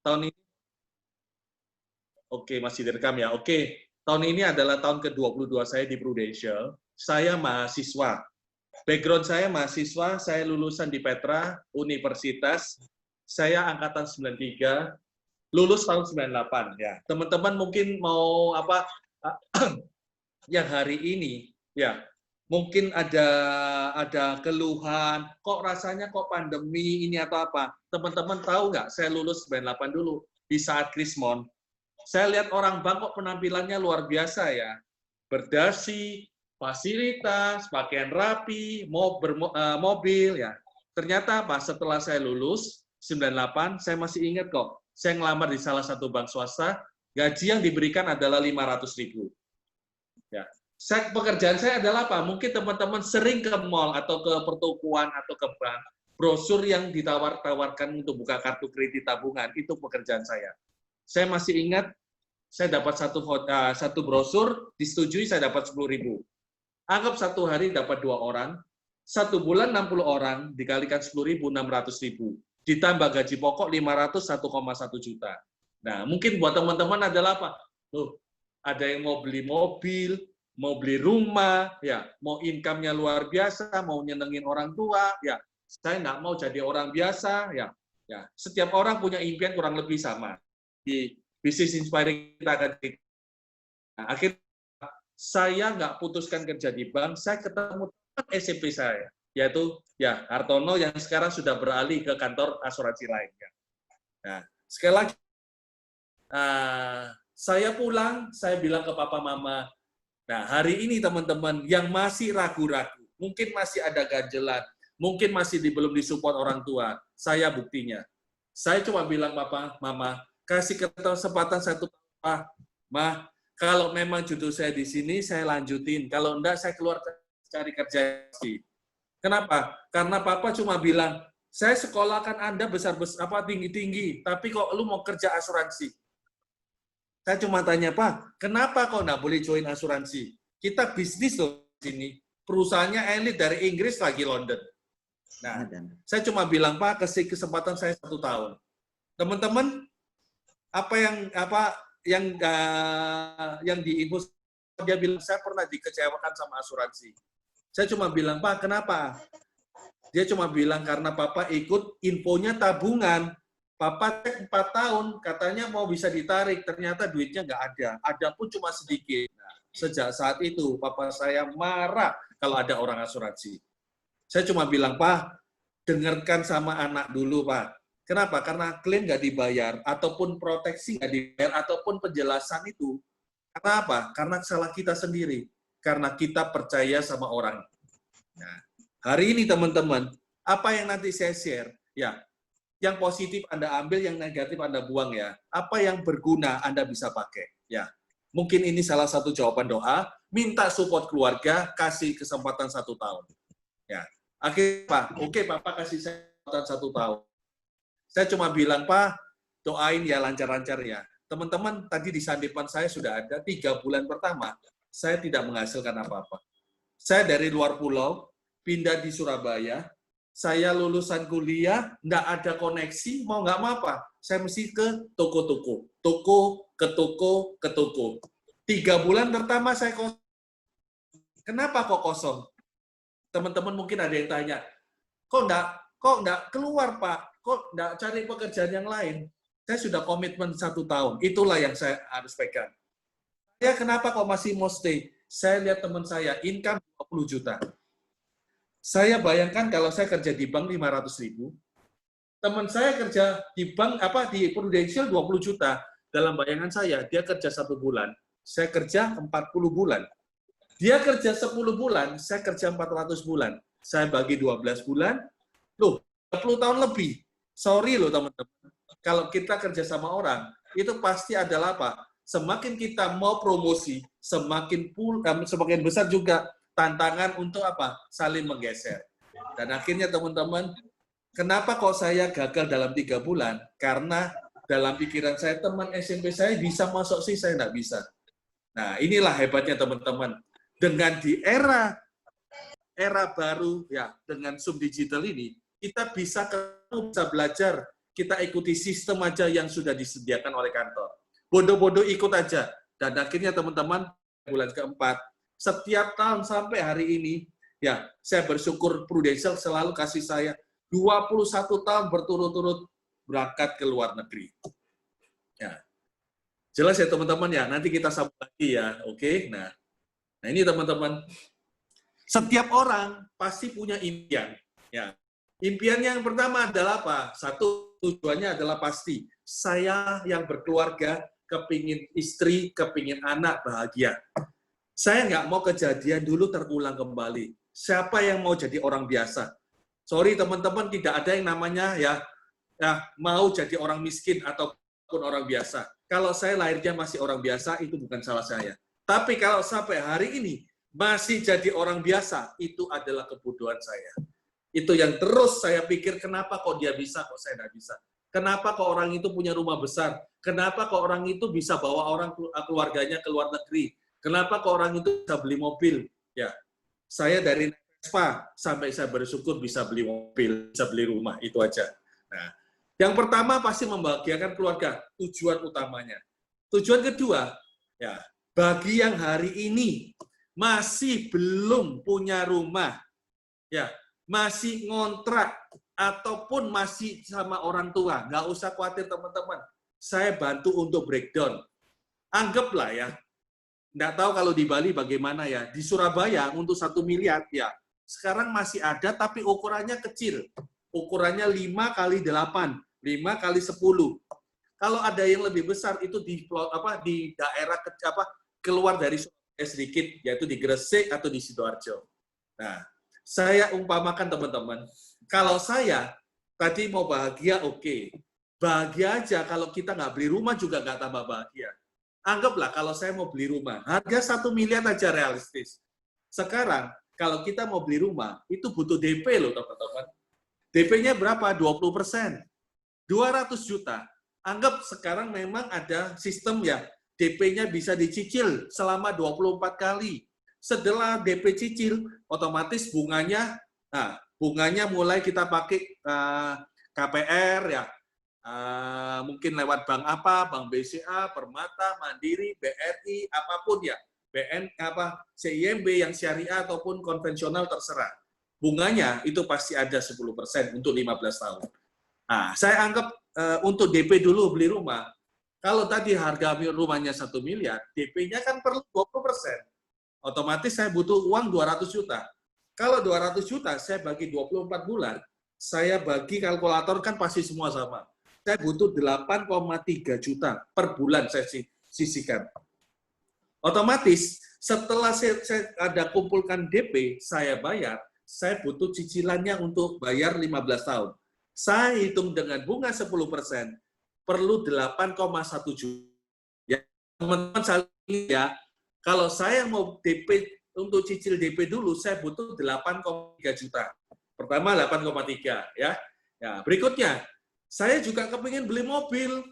tahun ini, oke, masih direkam ya. Oke, tahun ini adalah tahun ke-22 saya di Prudential. Saya mahasiswa. Background saya mahasiswa, saya lulusan di Petra Universitas. Saya angkatan 93, lulus tahun 98 ya. Teman-teman mungkin mau apa yang hari ini ya, mungkin ada keluhan, kok rasanya kok pandemi ini atau apa. Teman-teman tahu nggak, saya lulus 98 dulu di saat Krismon. Saya lihat orang bank kok penampilannya luar biasa ya. Berdasi, fasilitas, pakaian rapi, mobil ya. Ternyata apa? Setelah saya lulus 98, saya masih ingat kok. Saya ngelamar di salah satu bank swasta, gaji yang diberikan adalah 500.000. Ya. Pekerjaan saya adalah apa? Mungkin teman-teman sering ke mall atau ke pertokoan atau ke bank, brosur yang ditawar-tawarkan untuk buka kartu kredit tabungan, itu pekerjaan saya. Saya masih ingat, saya dapat satu brosur, disetujui saya dapat 10.000. Anggap satu hari dapat 2 orang, 1 bulan 60 orang, dikalikan 10.000, 600.000. Ditambah gaji pokok 500, 1,1 juta. Nah, mungkin buat teman-teman adalah apa? Loh, ada yang mau beli mobil, mau beli rumah, ya, mau income-nya luar biasa, mau nyenengin orang tua, ya, saya nggak mau jadi orang biasa, ya. Setiap orang punya impian kurang lebih sama. Di Business Inspiring kita akan nah, akhirnya saya nggak putuskan kerja di bank, saya ketemu teman SMP saya, yaitu ya Hartono yang sekarang sudah beralih ke kantor asuransi lainnya. Nah, sekali lagi, saya pulang, saya bilang ke papa mama, nah hari ini teman-teman yang masih ragu-ragu, mungkin masih ada ganjelan, mungkin masih belum disupport orang tua, saya buktinya. Saya cuma bilang papa, mama, kasih kesempatan satu tahun, Ma, kalau memang jodoh saya di sini, saya lanjutin. Kalau enggak, saya keluar cari kerja. Kenapa? Karena papa cuma bilang, saya sekolahkan Anda besar-besar, tinggi-tinggi, tapi kok lu mau kerja asuransi? Saya cuma tanya, Pak, kenapa kok nggak boleh join asuransi? Kita bisnis loh di sini. Perusahaannya elit dari Inggris lagi London. Nah, saya cuma bilang, Pak, kasih kesempatan saya 1 tahun. Teman-teman, apa yang diinfo, dia bilang saya pernah dikecewakan sama asuransi. Saya cuma bilang, Pak, kenapa? Dia cuma bilang karena Papa ikut infonya tabungan. Papa 4 tahun katanya mau bisa ditarik, ternyata duitnya nggak ada. Ada pun cuma sedikit. Nah, sejak saat itu Papa saya marah kalau ada orang asuransi. Saya cuma bilang, Pak, dengarkan sama anak dulu, Pak. Kenapa? Karena klaim nggak dibayar, ataupun proteksi nggak dibayar, ataupun penjelasan itu. Karena apa? Karena salah kita sendiri. Karena kita percaya sama orang. Nah, hari ini teman-teman, apa yang nanti saya share, ya, yang positif Anda ambil, yang negatif Anda buang ya. Apa yang berguna Anda bisa pakai. Ya, mungkin ini salah satu jawaban doa. Minta support keluarga, kasih kesempatan 1 tahun. Ya, akhirnya Pak, oke Papa kasih saya kesempatan 1 tahun. Saya cuma bilang, Pak, doain ya lancar-lancar ya. Teman-teman, tadi di sandipan saya sudah ada 3 bulan pertama, saya tidak menghasilkan apa-apa. Saya dari luar pulau, pindah di Surabaya, saya lulusan kuliah, nggak ada koneksi, mau nggak mau apa? Saya mesti ke toko-toko. Toko, ke toko, ke toko. 3 bulan pertama saya kosong. Kenapa kok kosong? Teman-teman mungkin ada yang tanya, kok nggak keluar Pak? Kok nggak cari pekerjaan yang lain? Saya sudah komitmen 1 tahun. Itulah yang saya harus pegang. Saya kenapa kok masih mau stay? Saya lihat teman saya, income 20 juta. Saya bayangkan kalau saya kerja di bank 500.000, teman saya kerja di bank di Prudential 20 juta. Dalam bayangan saya, dia kerja 1 bulan, saya kerja 40 bulan. Dia kerja 10 bulan, saya kerja 400 bulan. Saya bagi 12 bulan, loh, 20 tahun lebih. Sorry loh teman-teman, kalau kita kerja sama orang, itu pasti adalah apa? Semakin kita mau promosi, semakin besar juga tantangan untuk apa? Saling menggeser. Dan akhirnya teman-teman, kenapa kok saya gagal dalam 3 bulan? Karena dalam pikiran saya, teman SMP saya bisa masuk sih, saya nggak bisa. Nah, inilah hebatnya teman-teman. Dengan di era baru, ya, dengan Zoom digital ini, kita bisa belajar kita ikuti sistem aja yang sudah disediakan oleh kantor. Bodoh-bodoh ikut aja. Dan akhirnya teman-teman, bulan keempat, setiap tahun sampai hari ini, ya, saya bersyukur Prudential selalu kasih saya 21 tahun berturut-turut berangkat ke luar negeri. Ya. Jelas ya teman-teman ya, nanti kita sambung lagi ya, oke? Nah ini teman-teman, setiap orang pasti punya impian. Ya. Impian yang pertama adalah apa? Satu, tujuannya adalah pasti, saya yang berkeluarga, kepingin istri, kepingin anak bahagia. Saya nggak mau kejadian dulu terulang kembali. Siapa yang mau jadi orang biasa? Sorry teman-teman, tidak ada yang namanya ya mau jadi orang miskin ataupun orang biasa. Kalau saya lahirnya masih orang biasa, itu bukan salah saya. Tapi kalau sampai hari ini masih jadi orang biasa, itu adalah kebodohan saya. Itu yang terus saya pikir, kenapa kok dia bisa, kok saya nggak bisa? Kenapa kok orang itu punya rumah besar? Kenapa kok orang itu bisa bawa orang keluarganya ke luar negeri? Kenapa kok orang itu bisa beli mobil? Ya, saya dari Vespa sampai saya bersyukur bisa beli mobil, bisa beli rumah, itu aja. Nah, yang pertama pasti membahagiakan keluarga, tujuan utamanya. Tujuan kedua, ya, bagi yang hari ini masih belum punya rumah, ya, masih ngontrak ataupun masih sama orang tua, nggak usah khawatir teman-teman. Saya bantu untuk breakdown. Anggaplah ya, nggak tahu kalau di Bali bagaimana ya, di Surabaya untuk 1 miliar ya, sekarang masih ada tapi ukurannya kecil. Ukurannya 5 kali 8, 5 kali 10. Kalau ada yang lebih besar itu di daerah keluar dari Surabaya sedikit, yaitu di Gresik atau di Sidoarjo. Nah, saya umpamakan teman-teman, kalau saya tadi mau bahagia, oke. Bahagia aja, kalau kita nggak beli rumah juga nggak tambah bahagia. Anggaplah kalau saya mau beli rumah, harga 1 miliar aja realistis. Sekarang, kalau kita mau beli rumah, itu butuh DP loh teman-teman. DP-nya berapa? 20%. 200 juta. Anggap sekarang memang ada sistem ya, DP-nya bisa dicicil selama 24 kali. Setelah DP cicil, otomatis bunganya, bunganya mulai kita pakai KPR ya, mungkin lewat bank apa, Bank BCA, Permata, Mandiri, BRI, apapun ya, CIMB yang syariah ataupun konvensional terserah. Bunganya itu pasti ada 10% untuk 15 tahun. Nah, saya anggap untuk DP dulu beli rumah. Kalau tadi harga rumahnya 1 miliar, DP-nya kan perlu 20%. Otomatis saya butuh uang 200 juta. Kalau 200 juta, saya bagi 24 bulan, saya bagi kalkulator kan pasti semua sama. Saya butuh 8,3 juta per bulan saya sisihkan. Otomatis, setelah saya ada kumpulkan DP, saya bayar, saya butuh cicilannya untuk bayar 15 tahun. Saya hitung dengan bunga 10%, perlu 8,1 juta. Ya, teman-teman saya ya, kalau saya mau DP untuk cicil DP dulu, saya butuh 8,3 juta. Pertama 8,3 ya. Ya, berikutnya, saya juga kepingin beli mobil.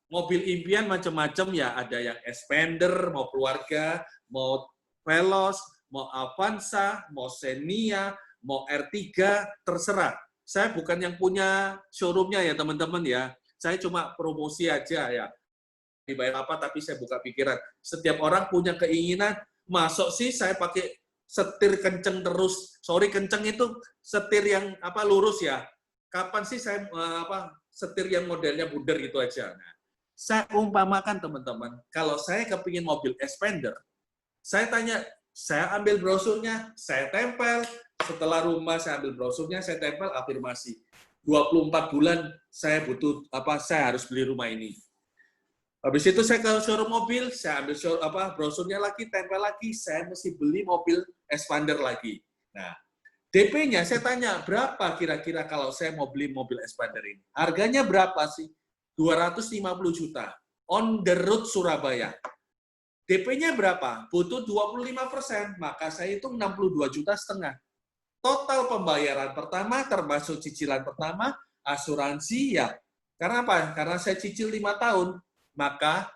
Mobil impian macam-macam ya, ada yang Expander, mau keluarga, mau Veloz, mau Avanza, mau Xenia, mau R3, terserah. Saya bukan yang punya showroom-nya ya teman-teman ya. Saya cuma promosi aja ya. Dibayar apa, tapi saya buka pikiran. Setiap orang punya keinginan, masuk sih saya pakai setir kenceng terus. Sorry, kenceng itu setir yang lurus ya. Kapan sih saya setir yang modelnya bundar gitu aja. Nah, saya umpamakan teman-teman, kalau saya kepingin mobil Expander, saya tanya, saya ambil brosurnya, saya tempel, setelah rumah saya ambil brosurnya, saya tempel afirmasi. 24 bulan saya butuh saya harus beli rumah ini. Habis itu saya ke showroom mobil, saya ambil brosurnya lagi, tempel lagi, saya mesti beli mobil Expander lagi. Nah, DP-nya saya tanya, berapa kira-kira kalau saya mau beli mobil Expander ini? Harganya berapa sih? 250 juta. On the road Surabaya. DP-nya berapa? Butuh 25%, maka saya hitung 62,5 juta. Total pembayaran pertama, termasuk cicilan pertama, asuransi ya. Karena apa? Karena saya cicil 5 tahun. Maka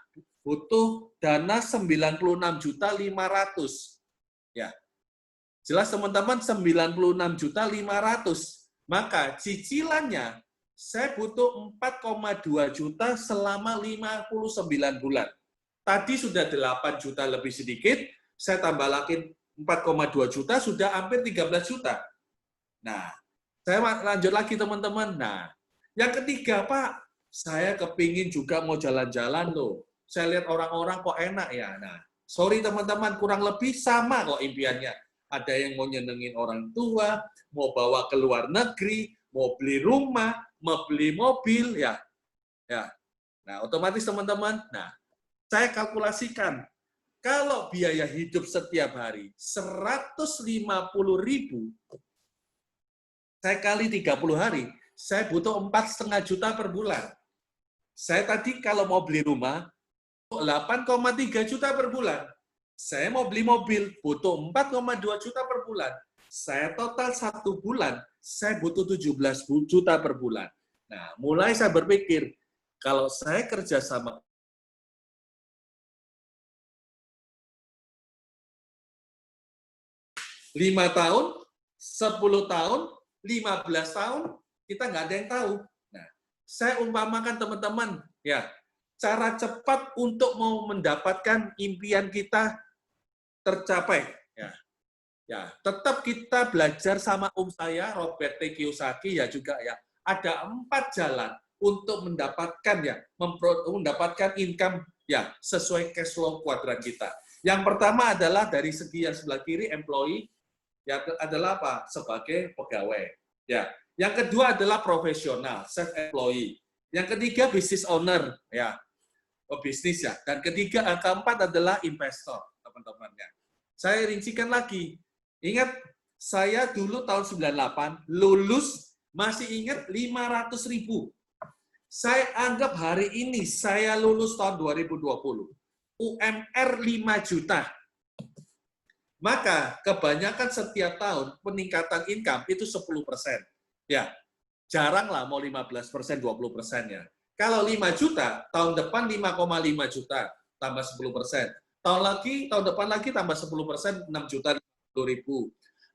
butuh dana 96,5 juta. Ya. Jelas teman-teman, 96,5 juta. Maka cicilannya saya butuh 4,2 juta selama 59 bulan. Tadi sudah 8 juta lebih sedikit, saya tambah lagi 4,2 juta, sudah hampir 13 juta. Nah, saya lanjut lagi teman-teman. Nah, yang ketiga, Pak, saya kepingin juga mau jalan-jalan loh. Saya lihat orang-orang kok enak ya. Nah, sorry teman-teman, kurang lebih sama kok impiannya. Ada yang mau nyenengin orang tua, mau bawa ke luar negeri, mau beli rumah, mau beli mobil, ya. Ya. Nah, otomatis teman-teman, nah, saya kalkulasikan, kalau biaya hidup setiap hari 150.000, saya kali 30 hari, saya butuh 4,5 juta per bulan. Saya tadi kalau mau beli rumah, 8,3 juta per bulan. Saya mau beli mobil, butuh 4,2 juta per bulan. Saya total 1 bulan, saya butuh 17 juta per bulan. Nah, mulai saya berpikir, kalau saya kerja sama 5 tahun, 10 tahun, 15 tahun, kita nggak ada yang tahu. Nah, saya umpamakan teman-teman, ya, cara cepat untuk mau mendapatkan impian kita tercapai. Ya, tetap kita belajar sama saya, Robert T. Kiyosaki, ya juga ya. Ada 4 jalan untuk mendapatkan income ya sesuai cash flow kuadran kita. Yang pertama adalah dari segi yang sebelah kiri, employee, yang adalah apa? Sebagai pegawai. Ya. Yang kedua adalah profesional, self employee. Yang ketiga business owner, ya, bisnis ya. Dan keempat adalah investor, teman-temannya. Saya rincikan lagi. Ingat, saya dulu tahun 98 lulus masih ingat 500.000. Saya anggap hari ini saya lulus tahun 2020. UMR 5 juta. Maka kebanyakan setiap tahun peningkatan income itu 10%. Ya, jarang lah mau 15%, 20% ya. Kalau 5 juta, tahun depan 5,5 juta, tambah 10%. Tahun depan lagi tambah 10%, 6 juta 50.000.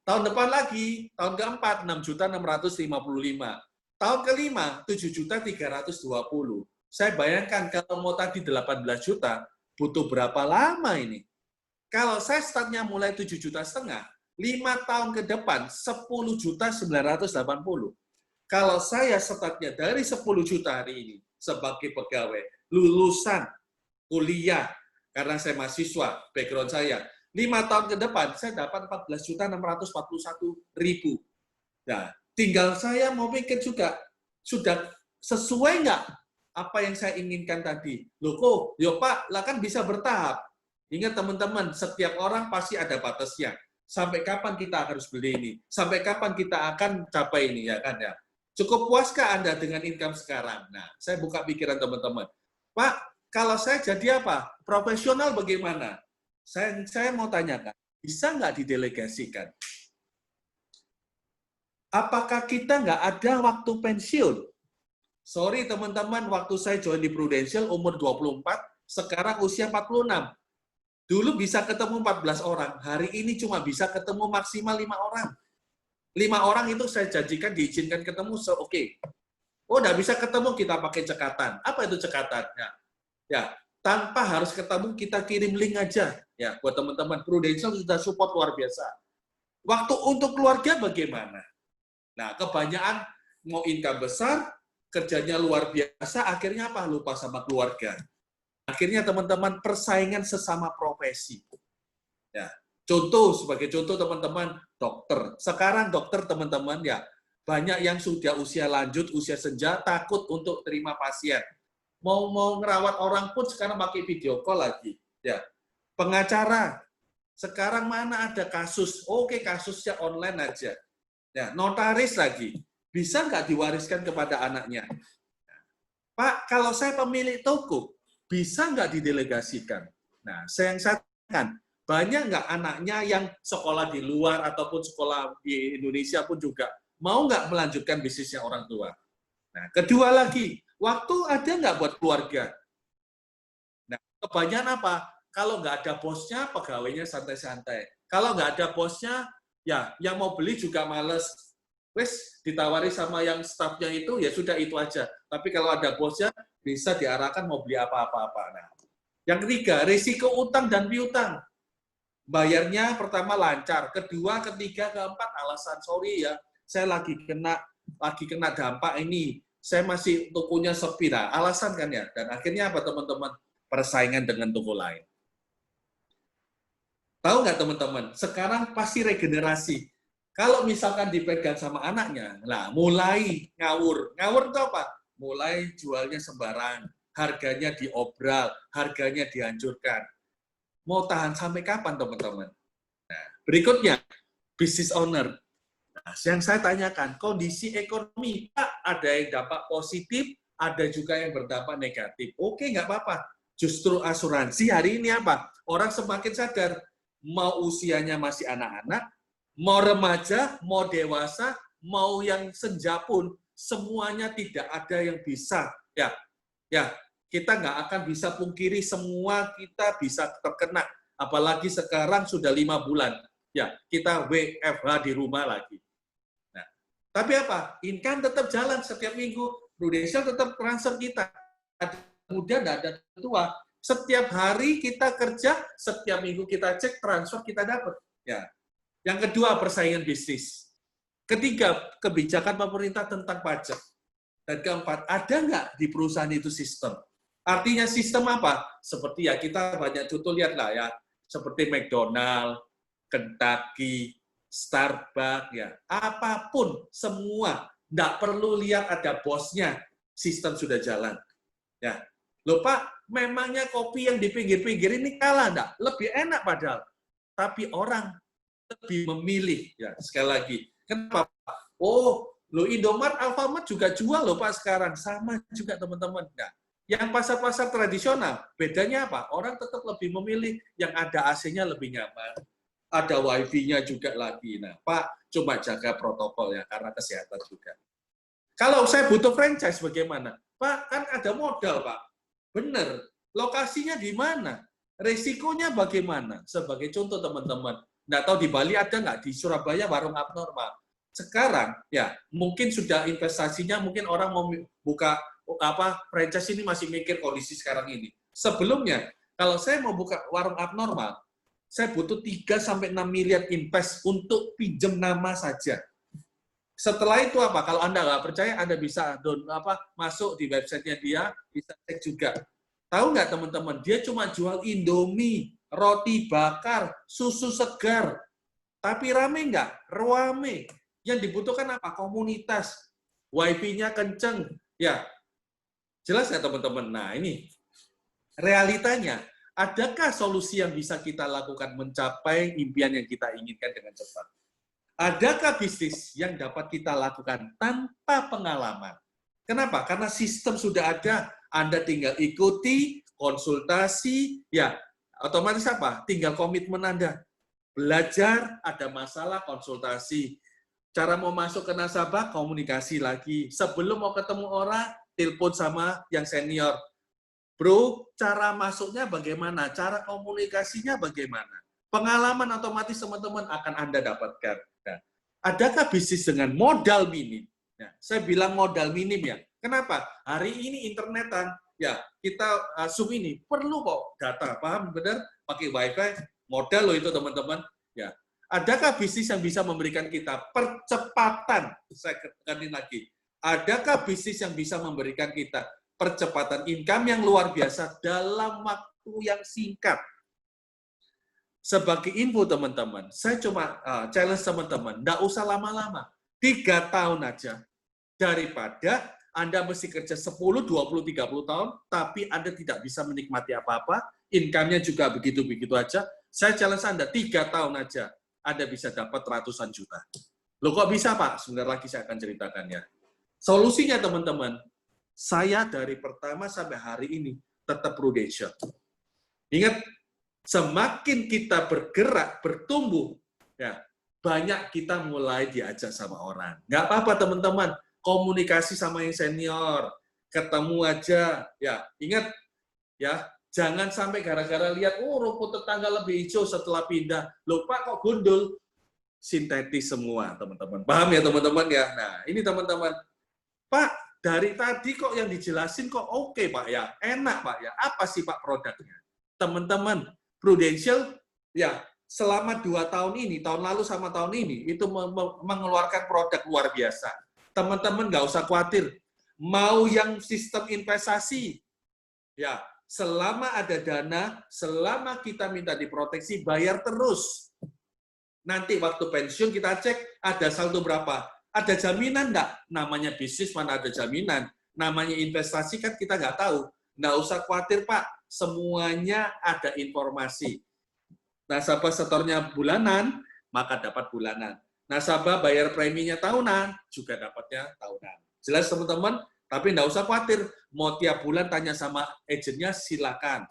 Tahun depan lagi, tahun keempat, 6 juta 655. Tahun kelima, 7 juta 320. Saya bayangkan kalau mau tadi 18 juta, butuh berapa lama ini? Kalau saya startnya mulai 7 juta setengah, 5 tahun ke depan 10 juta 980. Kalau saya startnya dari 10 juta hari ini sebagai pegawai, lulusan kuliah, karena saya mahasiswa, background saya, 5 tahun ke depan saya dapat 14 juta 641.000. Nah, tinggal saya mau pikir juga, sudah sesuai nggak apa yang saya inginkan tadi? Loh kok, ya Pak, lah kan bisa bertahap. Ingat teman-teman, setiap orang pasti ada batasnya. Sampai kapan kita harus beli ini? Sampai kapan kita akan capai ini, ya kan ya? Cukup puaskah Anda dengan income sekarang? Nah, saya buka pikiran teman-teman. Pak, kalau saya jadi apa? Profesional bagaimana? Saya mau tanyakan, bisa nggak didelegasikan? Apakah kita nggak ada waktu pensiun? Sorry teman-teman, waktu saya join di Prudential umur 24, sekarang usia 46. Dulu bisa ketemu 14 orang, hari ini cuma bisa ketemu maksimal 5 orang. 5 orang itu saya janjikan diizinkan ketemu, oke. Oh, udah bisa ketemu, kita pakai cekatan. Apa itu cekatan? Ya, tanpa harus ketemu, kita kirim link aja. Ya, buat teman-teman, Prudential sudah support luar biasa. Waktu untuk keluarga bagaimana? Nah, kebanyakan mau income besar, kerjanya luar biasa, akhirnya apa? Lupa sama keluarga. Akhirnya teman-teman persaingan sesama profesi. Ya, sebagai contoh teman-teman, dokter. Sekarang dokter teman-teman ya banyak yang sudah usia lanjut, usia senja, takut untuk terima pasien. Mau ngerawat orang pun sekarang pakai video call lagi. Ya, pengacara. Sekarang mana ada kasus? Oke, kasusnya online aja. Ya, notaris lagi. Bisa nggak diwariskan kepada anaknya? Pak, kalau saya pemilik toko, bisa nggak didelegasikan? Nah, saya katakan, banyak nggak anaknya yang sekolah di luar ataupun sekolah di Indonesia pun juga mau nggak melanjutkan bisnisnya orang tua? Nah, kedua lagi, waktu ada nggak buat keluarga? Nah, kebanyakan apa? Kalau nggak ada bosnya, pegawainya santai-santai. Kalau nggak ada bosnya, ya yang mau beli juga males. wes ditawari sama yang staffnya itu, ya sudah itu aja. Tapi kalau ada bosnya, bisa diarahkan mau beli apa-apa. Nah, yang ketiga, risiko utang dan piutang. Bayarnya pertama lancar, kedua, ketiga, keempat alasan, sorry ya, saya lagi kena dampak ini, saya masih tokonya sepi, nah, alasan kan ya. Dan akhirnya apa teman-teman? Persaingan dengan toko lain. Tahu nggak teman-teman? Sekarang pasti regenerasi. Kalau misalkan dipegang sama anaknya, nah mulai ngawur. Ngawur itu apa? Mulai jualnya sembarang, harganya diobral, harganya dihancurkan. Mau tahan sampai kapan teman-teman? Nah, berikutnya, business owner. Nah, yang saya tanyakan, kondisi ekonomi, Pak, ada yang dampak positif, ada juga yang berdampak negatif. Oke, nggak apa-apa. Justru asuransi hari ini apa? Orang semakin sadar, mau usianya masih anak-anak, mau remaja, mau dewasa, mau yang senja pun, semuanya tidak ada yang bisa. Ya, kita nggak akan bisa pungkiri semua kita bisa terkena. Apalagi sekarang sudah 5 bulan. Ya, kita WFH di rumah lagi. Nah, tapi apa? Income tetap jalan setiap minggu. Prudential tetap transfer kita. Kemudian ada tua. Setiap hari kita kerja, setiap minggu kita cek transfer kita dapat. Ya. Yang kedua, persaingan bisnis. Ketiga, kebijakan pemerintah tentang pajak. Dan keempat, ada nggak di perusahaan itu sistem? Artinya sistem apa? Seperti ya kita banyak contoh lihat lah ya, seperti McDonald, Kentucky, Starbucks, ya apapun, semua nggak perlu lihat ada bosnya, sistem sudah jalan. Ya, loh Pak, memangnya kopi yang di pinggir-pinggir ini kalah nggak? Lebih enak padahal, tapi orang lebih memilih. Ya sekali lagi, kenapa? Oh, lo Indomaret, Alfamart juga jual loh Pak sekarang, sama juga teman-teman. Nah, yang pasar-pasar tradisional, bedanya apa? Orang tetap lebih memilih yang ada AC-nya lebih nyaman, ada wifi-nya juga lagi. Nah, Pak, coba jaga protokol ya, karena kesehatan juga. Kalau saya butuh franchise bagaimana? Pak, kan ada modal, Pak. Benar. Lokasinya di mana? Resikonya bagaimana? Sebagai contoh, teman-teman. Nggak tahu di Bali ada nggak? Di Surabaya warung abnormal. Sekarang, ya mungkin sudah investasinya, mungkin orang mau buka franchise ini masih mikir kondisi sekarang ini. Sebelumnya, kalau saya mau buka warung abnormal, saya butuh 3-6 miliar invest untuk pinjam nama saja. Setelah itu apa? Kalau Anda nggak percaya, Anda bisa masuk di websitenya dia, bisa cek juga. Tahu nggak teman-teman, dia cuma jual Indomie, roti bakar, susu segar. Tapi rame nggak? Rame. Yang dibutuhkan apa? Komunitas. Wifi-nya kenceng. Ya, jelas nggak teman-teman? Nah ini, realitanya, adakah solusi yang bisa kita lakukan mencapai impian yang kita inginkan dengan cepat? Adakah bisnis yang dapat kita lakukan tanpa pengalaman? Kenapa? Karena sistem sudah ada. Anda tinggal ikuti, konsultasi, ya otomatis apa? Tinggal komitmen Anda. Belajar, ada masalah, konsultasi. Cara mau masuk ke nasabah, komunikasi lagi. Sebelum mau ketemu orang, telepon sama yang senior. Bro, cara masuknya bagaimana? Cara komunikasinya bagaimana? Pengalaman otomatis teman-teman akan Anda dapatkan. Nah, adakah bisnis dengan modal minim? Nah, saya bilang modal minim ya. Kenapa? Hari ini internetan, ya kita Zoom ini perlu kok data, paham benar? Pakai wifi, modal loh itu teman-teman. Ya, adakah bisnis yang bisa memberikan kita percepatan? Saya katakan lagi. Adakah bisnis yang bisa memberikan kita percepatan income yang luar biasa dalam waktu yang singkat? Sebagai info teman-teman, saya cuma challenge teman-teman, nggak usah lama-lama, 3 tahun aja. Daripada Anda mesti kerja 10, 20, 30 tahun, tapi Anda tidak bisa menikmati apa-apa, income-nya juga begitu-begitu aja, saya challenge Anda, 3 tahun aja, Anda bisa dapat ratusan juta. Loh kok bisa Pak? Sebentar lagi saya akan ceritakannya. Solusinya teman-teman, saya dari pertama sampai hari ini tetap prudential. Ingat, semakin kita bergerak, bertumbuh, ya banyak kita mulai diajak sama orang. Nggak apa-apa teman-teman, komunikasi sama yang senior, ketemu aja, ya ingat, ya jangan sampai gara-gara lihat, rumput tetangga lebih hijau setelah pindah, lupa kok gundul. sintetis semua, teman-teman. Paham ya, teman-teman ya? Nah, ini teman-teman. Pak, dari tadi kok yang dijelasin kok oke, Pak ya. Enak, Pak ya. Apa sih, Pak, produknya? Teman-teman, Prudential ya, selama 2 tahun ini, tahun lalu sama tahun ini, itu mengeluarkan produk luar biasa. Teman-teman nggak usah khawatir. Mau yang sistem investasi, ya, selama ada dana, selama kita minta diproteksi, bayar terus. Nanti waktu pensiun kita cek, ada saldo berapa. Ada jaminan enggak? Namanya bisnis mana ada jaminan. Namanya investasi kan kita nggak tahu. Nggak usah khawatir, Pak. Semuanya ada informasi. Nasabah setornya bulanan, maka dapat bulanan. Nasabah bayar preminya tahunan, juga dapatnya tahunan. Jelas, teman-teman? Tapi nggak usah khawatir. Mau tiap bulan tanya sama agennya, silakan.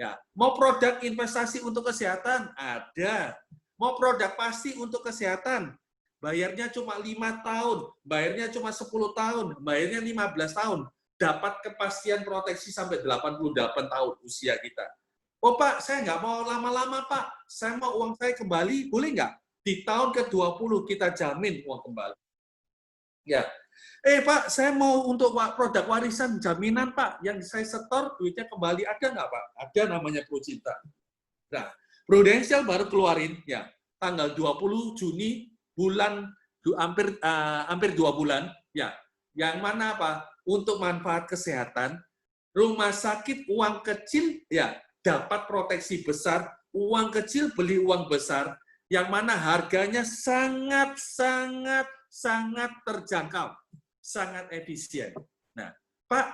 Ya, mau produk investasi untuk kesehatan? Ada. Mau produk pasti untuk kesehatan? Bayarnya cuma 5 tahun, bayarnya cuma 10 tahun, bayarnya 15 tahun. Dapat kepastian proteksi sampai 88 tahun usia kita. Oh Pak, saya nggak mau lama-lama Pak, saya mau uang saya kembali, boleh nggak? Di tahun ke-20 kita jamin uang kembali. Ya, Pak, saya mau untuk produk warisan jaminan Pak, yang saya setor duitnya kembali, ada nggak Pak? Ada, namanya Procinta. Nah, Prudential baru keluarin ya tanggal 20 Juni, bulan hampir 2 bulan ya. Yang mana apa? Untuk manfaat kesehatan, rumah sakit uang kecil ya dapat proteksi besar, uang kecil beli uang besar, yang mana harganya sangat terjangkau, sangat efisien. Nah, Pak,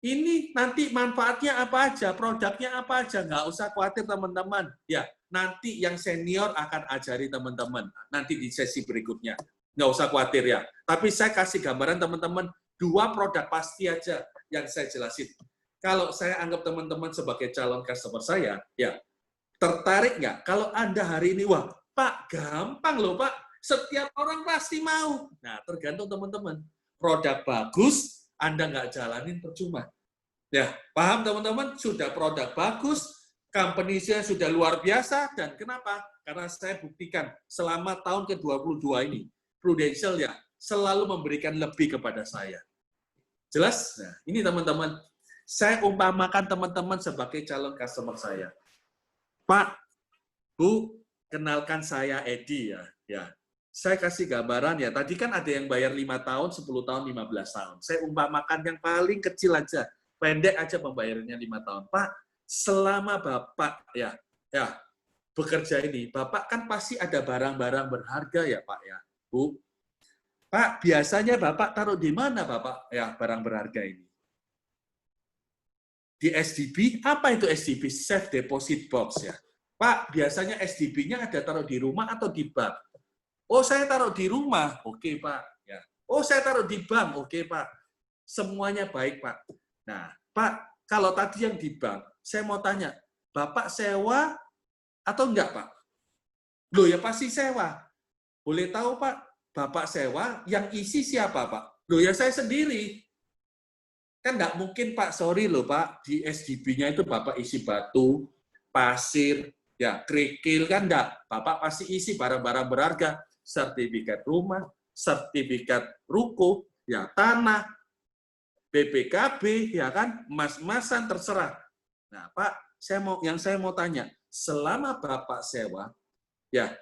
ini nanti manfaatnya apa aja, produknya apa aja, nggak usah khawatir teman-teman. Ya, nanti yang senior akan ajari teman-teman, nanti di sesi berikutnya. Nggak usah khawatir ya. Tapi saya kasih gambaran teman-teman, 2 produk pasti aja yang saya jelasin. Kalau saya anggap teman-teman sebagai calon customer saya, ya tertarik nggak? Kalau Anda hari ini, wah Pak, gampang loh Pak, setiap orang pasti mau. Nah, tergantung teman-teman. Produk bagus, Anda nggak jalanin percuma. Ya, paham teman-teman? Sudah produk bagus, company-nya sudah luar biasa, dan kenapa? Karena saya buktikan selama tahun ke-22 ini, Prudential ya selalu memberikan lebih kepada saya. Jelas? Nah, ini teman-teman, saya umpamakan teman-teman sebagai calon customer saya. Pak, Bu, kenalkan saya Edi ya. Ya, saya kasih gambaran ya. Tadi kan ada yang bayar 5 tahun, 10 tahun, 15 tahun. Saya umpamakan yang paling kecil aja. Pendek aja pembayarannya 5 tahun. Pak, selama Bapak ya bekerja ini, Bapak kan pasti ada barang-barang berharga ya Pak ya, Bu. Pak, biasanya Bapak taruh di mana Bapak ya barang berharga ini? Di SDB, apa itu SDB? Safe Deposit Box ya. Pak, biasanya SDB-nya ada taruh di rumah atau di bank? Oh, saya taruh di rumah. Oke, Pak. Ya. Oh, saya taruh di bank. Oke, Pak. Semuanya baik, Pak. Nah, Pak, kalau tadi yang di bank, saya mau tanya, Bapak sewa atau enggak, Pak? Loh, ya pasti sewa. Boleh tahu, Pak, Bapak sewa, yang isi siapa, Pak? Loh, ya saya sendiri. Kan enggak mungkin, Pak, sorry loh, Pak, di SDB-nya itu Bapak isi batu, pasir, ya kerikil, kan enggak. Bapak pasti isi barang-barang berharga, sertifikat rumah, sertifikat ruko, ya tanah, BPKB, ya kan, emas-emasan terserah. Nah, Pak, saya mau tanya, selama Bapak sewa, ya,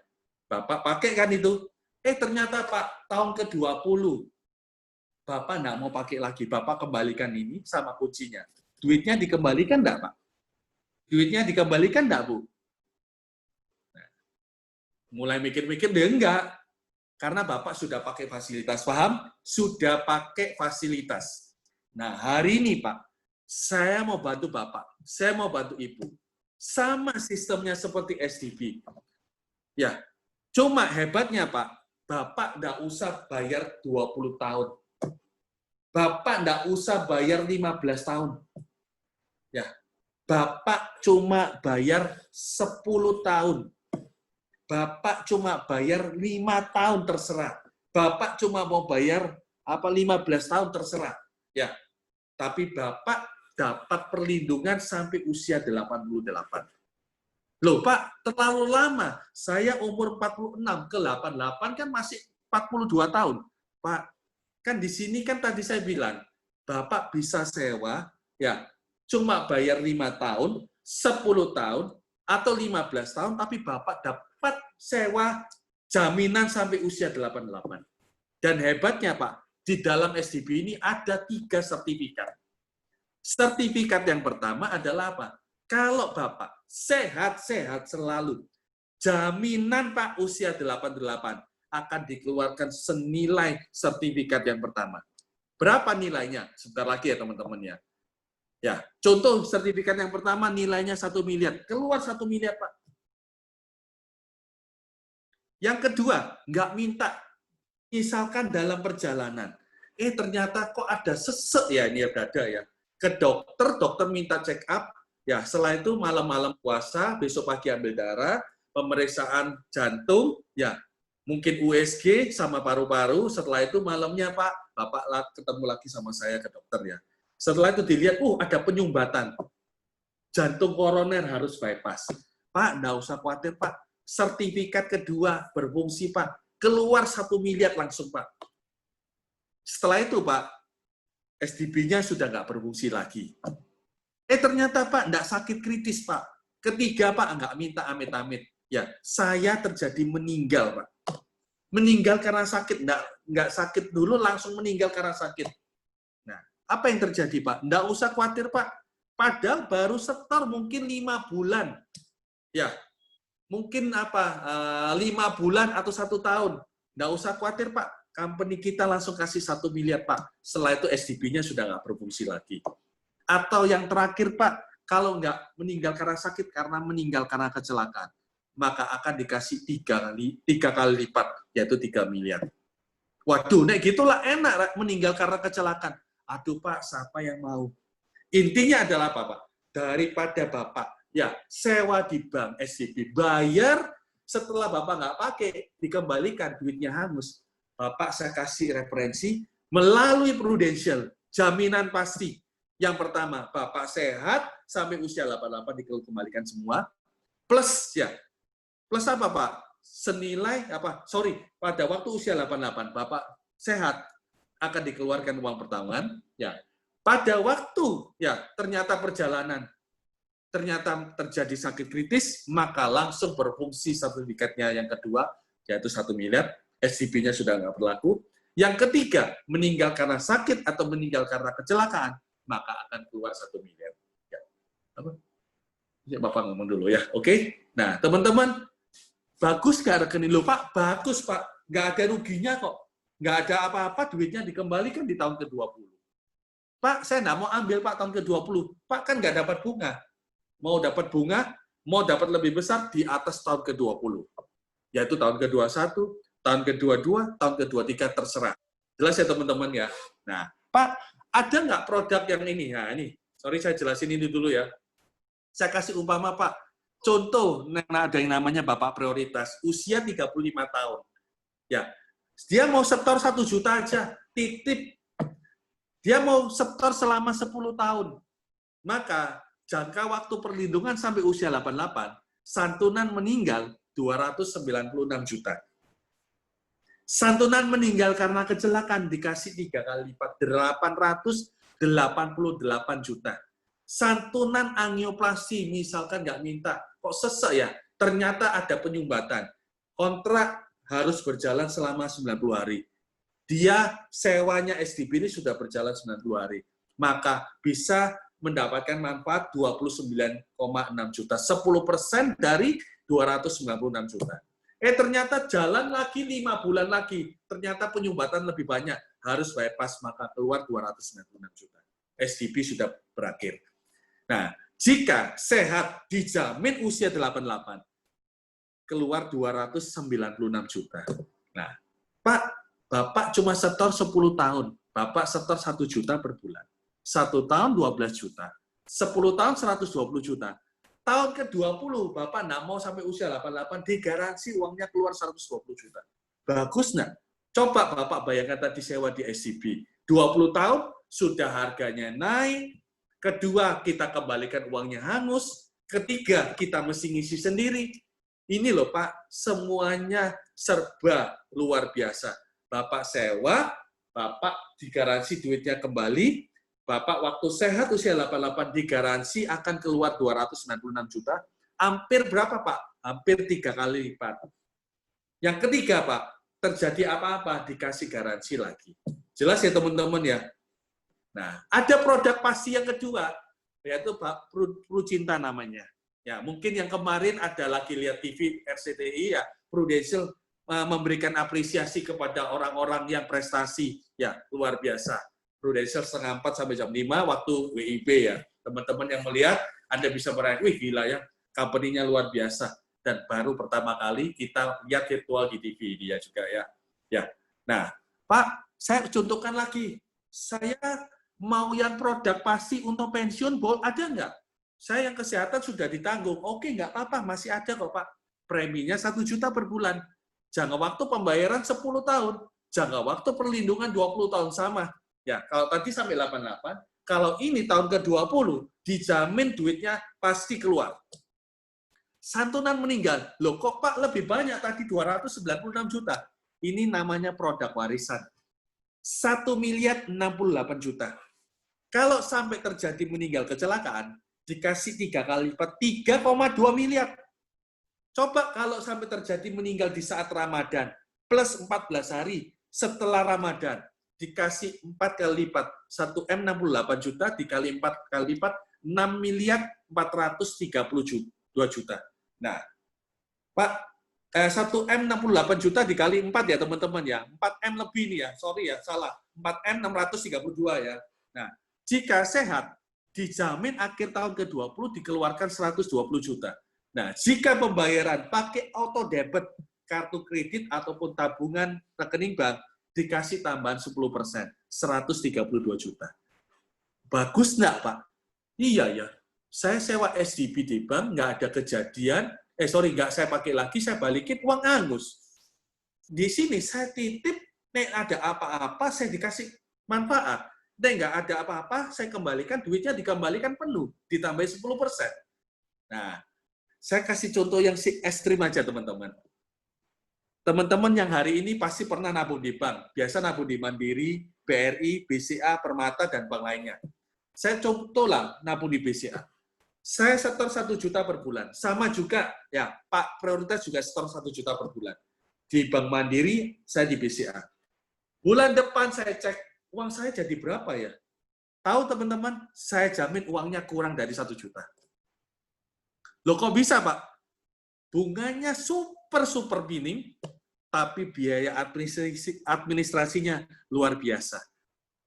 Bapak pakai kan itu, ternyata Pak, tahun ke-20, Bapak nggak mau pakai lagi, Bapak kembalikan ini sama kuncinya. Duitnya dikembalikan nggak, Pak? Duitnya dikembalikan nggak, Bu? Nah, mulai mikir-mikir, dia enggak. Karena Bapak sudah pakai fasilitas, paham? Sudah pakai fasilitas. Nah, hari ini, Pak, saya mau bantu Bapak, saya mau bantu Ibu. Sama sistemnya seperti SDB. Ya, cuma hebatnya, Pak, Bapak nggak usah bayar 20 tahun. Bapak nggak usah bayar 15 tahun. Ya, Bapak cuma bayar 10 tahun. Bapak cuma bayar 5 tahun terserah. Bapak cuma mau bayar 15 tahun terserah. Ya, tapi Bapak dapat perlindungan sampai usia 88. Loh Pak, terlalu lama. Saya umur 46 ke 88 kan masih 42 tahun. Pak, kan di sini kan tadi saya bilang, Bapak bisa sewa, ya cuma bayar 5 tahun, 10 tahun, atau 15 tahun, tapi Bapak dapat sewa jaminan sampai usia 88. Dan hebatnya Pak, di dalam SDB ini ada 3 sertifikat. Sertifikat yang pertama adalah apa? Kalau Bapak sehat-sehat selalu, jaminan Pak usia 88 akan dikeluarkan senilai sertifikat yang pertama. Berapa nilainya? Sebentar lagi ya teman-teman ya. Ya, contoh sertifikat yang pertama nilainya 1 miliar. Keluar 1 miliar Pak. Yang kedua, nggak minta. Misalkan dalam perjalanan, ternyata kok ada sesek ya ini ya dada ya. Ke dokter, dokter minta check up, ya setelah itu malam-malam puasa, besok pagi ambil darah, pemeriksaan jantung, ya mungkin USG sama paru-paru, setelah itu malamnya Pak, Bapak ketemu lagi sama saya ke dokter ya. Setelah itu dilihat, ada penyumbatan, jantung koroner harus bypass. Pak, nggak usah khawatir Pak, sertifikat kedua berfungsi Pak, keluar 1 miliar langsung Pak. Setelah itu Pak, SDB-nya sudah nggak berfungsi lagi. Ternyata Pak, nggak sakit kritis Pak. Ketiga Pak, nggak minta amit-amit. Ya, saya terjadi meninggal Pak. Meninggal karena sakit, nggak sakit dulu langsung meninggal karena sakit. Nah, apa yang terjadi Pak? Nggak usah khawatir Pak. Padahal baru setor mungkin 5 bulan. Ya, mungkin 5 bulan atau 1 tahun. Nggak usah khawatir Pak. Company kita langsung kasih 1 miliar Pak. Setelah itu SDB-nya sudah nggak berfungsi lagi. Atau yang terakhir Pak, kalau nggak meninggal karena sakit, karena meninggal karena kecelakaan, maka akan dikasih 3 kali lipat, yaitu 3 miliar. Waduh, nek gitulah enak meninggal karena kecelakaan. Aduh Pak, siapa yang mau? Intinya adalah apa Pak? Daripada Bapak ya sewa di bank SDB, bayar setelah Bapak nggak pakai, dikembalikan, duitnya hangus. Bapak saya kasih referensi melalui Prudential, jaminan pasti. Yang pertama, Bapak sehat sampai usia 88 dikembalikan semua. Plus ya. Plus apa Pak? Senilai pada waktu usia 88 Bapak sehat akan dikeluarkan uang pertanggungan ya. Pada waktu ya ternyata perjalanan ternyata terjadi sakit kritis, maka langsung berfungsi sertifikatnya yang kedua, yaitu 1 miliar, SDB-nya sudah nggak berlaku. Yang ketiga, meninggal karena sakit atau meninggal karena kecelakaan, maka akan keluar 1 miliar. Ya. Apa? Ya, Bapak ngomong dulu ya, oke? Nah, teman-teman, bagus nggak rekening lo, Pak? Bagus, Pak. Nggak ada ruginya kok. Nggak ada apa-apa, duitnya dikembalikan di tahun ke-20. Pak, saya nggak mau ambil, Pak, tahun ke-20. Pak, kan nggak dapat bunga. Mau dapat bunga, mau dapat lebih besar di atas tahun ke-20. Yaitu tahun ke-21, tahun ke-22, tahun ke-23, terserah. Jelas ya teman-teman ya. Nah, Pak, ada nggak produk yang ini? Nah, ini, sorry saya jelasin ini dulu ya. Saya kasih umpama Pak, contoh ada yang namanya Bapak Prioritas, usia 35 tahun. Ya, dia mau setor 1 juta aja, titip. Dia mau setor selama 10 tahun. Maka jangka waktu perlindungan sampai usia 88, santunan meninggal 296 juta. Santunan meninggal karena kecelakaan dikasih 3 kali lipat, 888 juta. Santunan angioplasti, misalkan nggak minta, kok sesek ya, ternyata ada penyumbatan. Kontrak harus berjalan selama 90 hari. Dia sewanya SDB ini sudah berjalan 90 hari. Maka bisa mendapatkan manfaat 29,6 juta. 10% dari 296 juta. Ternyata jalan lagi 5 bulan lagi. Ternyata penyumbatan lebih banyak. Harus bypass, maka keluar 296 juta. SDB sudah berakhir. Nah, jika sehat dijamin usia 88, keluar 296 juta. Nah, Pak, Bapak cuma setor 10 tahun. Bapak setor 1 juta per bulan. 1 tahun 12 juta. 10 tahun 120 juta. Tahun ke-20, Bapak nggak mau sampai usia 88, digaransi uangnya keluar 120 juta. Bagus nggak? Coba Bapak bayangkan tadi sewa di SCB. 20 tahun, sudah harganya naik. Kedua, kita kembalikan uangnya hangus. Ketiga, kita mesti ngisi sendiri. Ini loh Pak, semuanya serba luar biasa. Bapak sewa, Bapak digaransi duitnya kembali, Bapak waktu sehat usia 88 digaransi akan keluar 296 juta, hampir berapa Pak? Hampir 3 kali lipat. Yang ketiga Pak, terjadi apa-apa dikasih garansi lagi. Jelas ya teman-teman ya? Nah, ada produk pasti yang kedua, yaitu Pak Prucinta namanya. Ya, mungkin yang kemarin ada lagi lihat TV RCTI ya, Prudential memberikan apresiasi kepada orang-orang yang prestasi ya luar biasa. Prudential setengah 4 sampai jam 5 waktu WIB ya. Teman-teman yang melihat, Anda bisa meraih, wih gila ya, company-nya luar biasa. Dan baru pertama kali kita lihat virtual di TV dia juga ya. Ya. Nah, Pak, saya contohkan lagi. Saya mau yang produk pasti untuk pensiun, ada nggak? Saya yang kesehatan sudah ditanggung. Oke, nggak apa-apa, masih ada kok Pak. Preminya 1 juta per bulan. Jangka waktu pembayaran 10 tahun. Jangka waktu perlindungan 20 tahun sama. Ya, kalau tadi sampai 88, kalau ini tahun ke-20, dijamin duitnya pasti keluar. Santunan meninggal. Loh kok Pak lebih banyak tadi 296 juta. Ini namanya produk warisan. 1 miliar 68 juta. Kalau sampai terjadi meninggal kecelakaan, dikasih 3 kali lipat, 3,2 miliar. Coba kalau sampai terjadi meninggal di saat Ramadan, plus 14 hari setelah Ramadan, dikasih 4 kali lipat, 1M 68 juta, dikali 4 kali lipat, 6 miliar 432 juta. Nah, Pak, 1M 68 juta dikali 4 ya teman-teman ya, 4M lebih nih ya, sorry ya, salah, 4M 632 ya. Nah, jika sehat, dijamin akhir tahun ke-20 dikeluarkan 120 juta. Nah, jika pembayaran pakai auto debit, kartu kredit ataupun tabungan rekening bank, dikasih tambahan 10%, 132 juta. Bagus nggak, Pak? Iya ya, saya sewa SDB di bank, nggak ada kejadian, nggak saya pakai lagi, saya balikin uang angus. Di sini saya titip, nek ada apa-apa, saya dikasih manfaat. Dan nggak ada apa-apa, saya kembalikan, duitnya dikembalikan penuh, ditambah 10%. Nah, saya kasih contoh yang ekstrim aja, teman-teman. Teman-teman yang hari ini pasti pernah nabung di bank. Biasa nabung di Mandiri, BRI, BCA, Permata, dan bank lainnya. Saya contoh lah nabung di BCA. Saya setor 1 juta per bulan. Sama juga, ya Pak Prioritas juga setor 1 juta per bulan. Di Bank Mandiri, saya di BCA. Bulan depan saya cek, uang saya jadi berapa ya? Tahu teman-teman, saya jamin uangnya kurang dari 1 juta. Loh kok bisa Pak? Bunganya super minim, tapi biaya administrasinya luar biasa.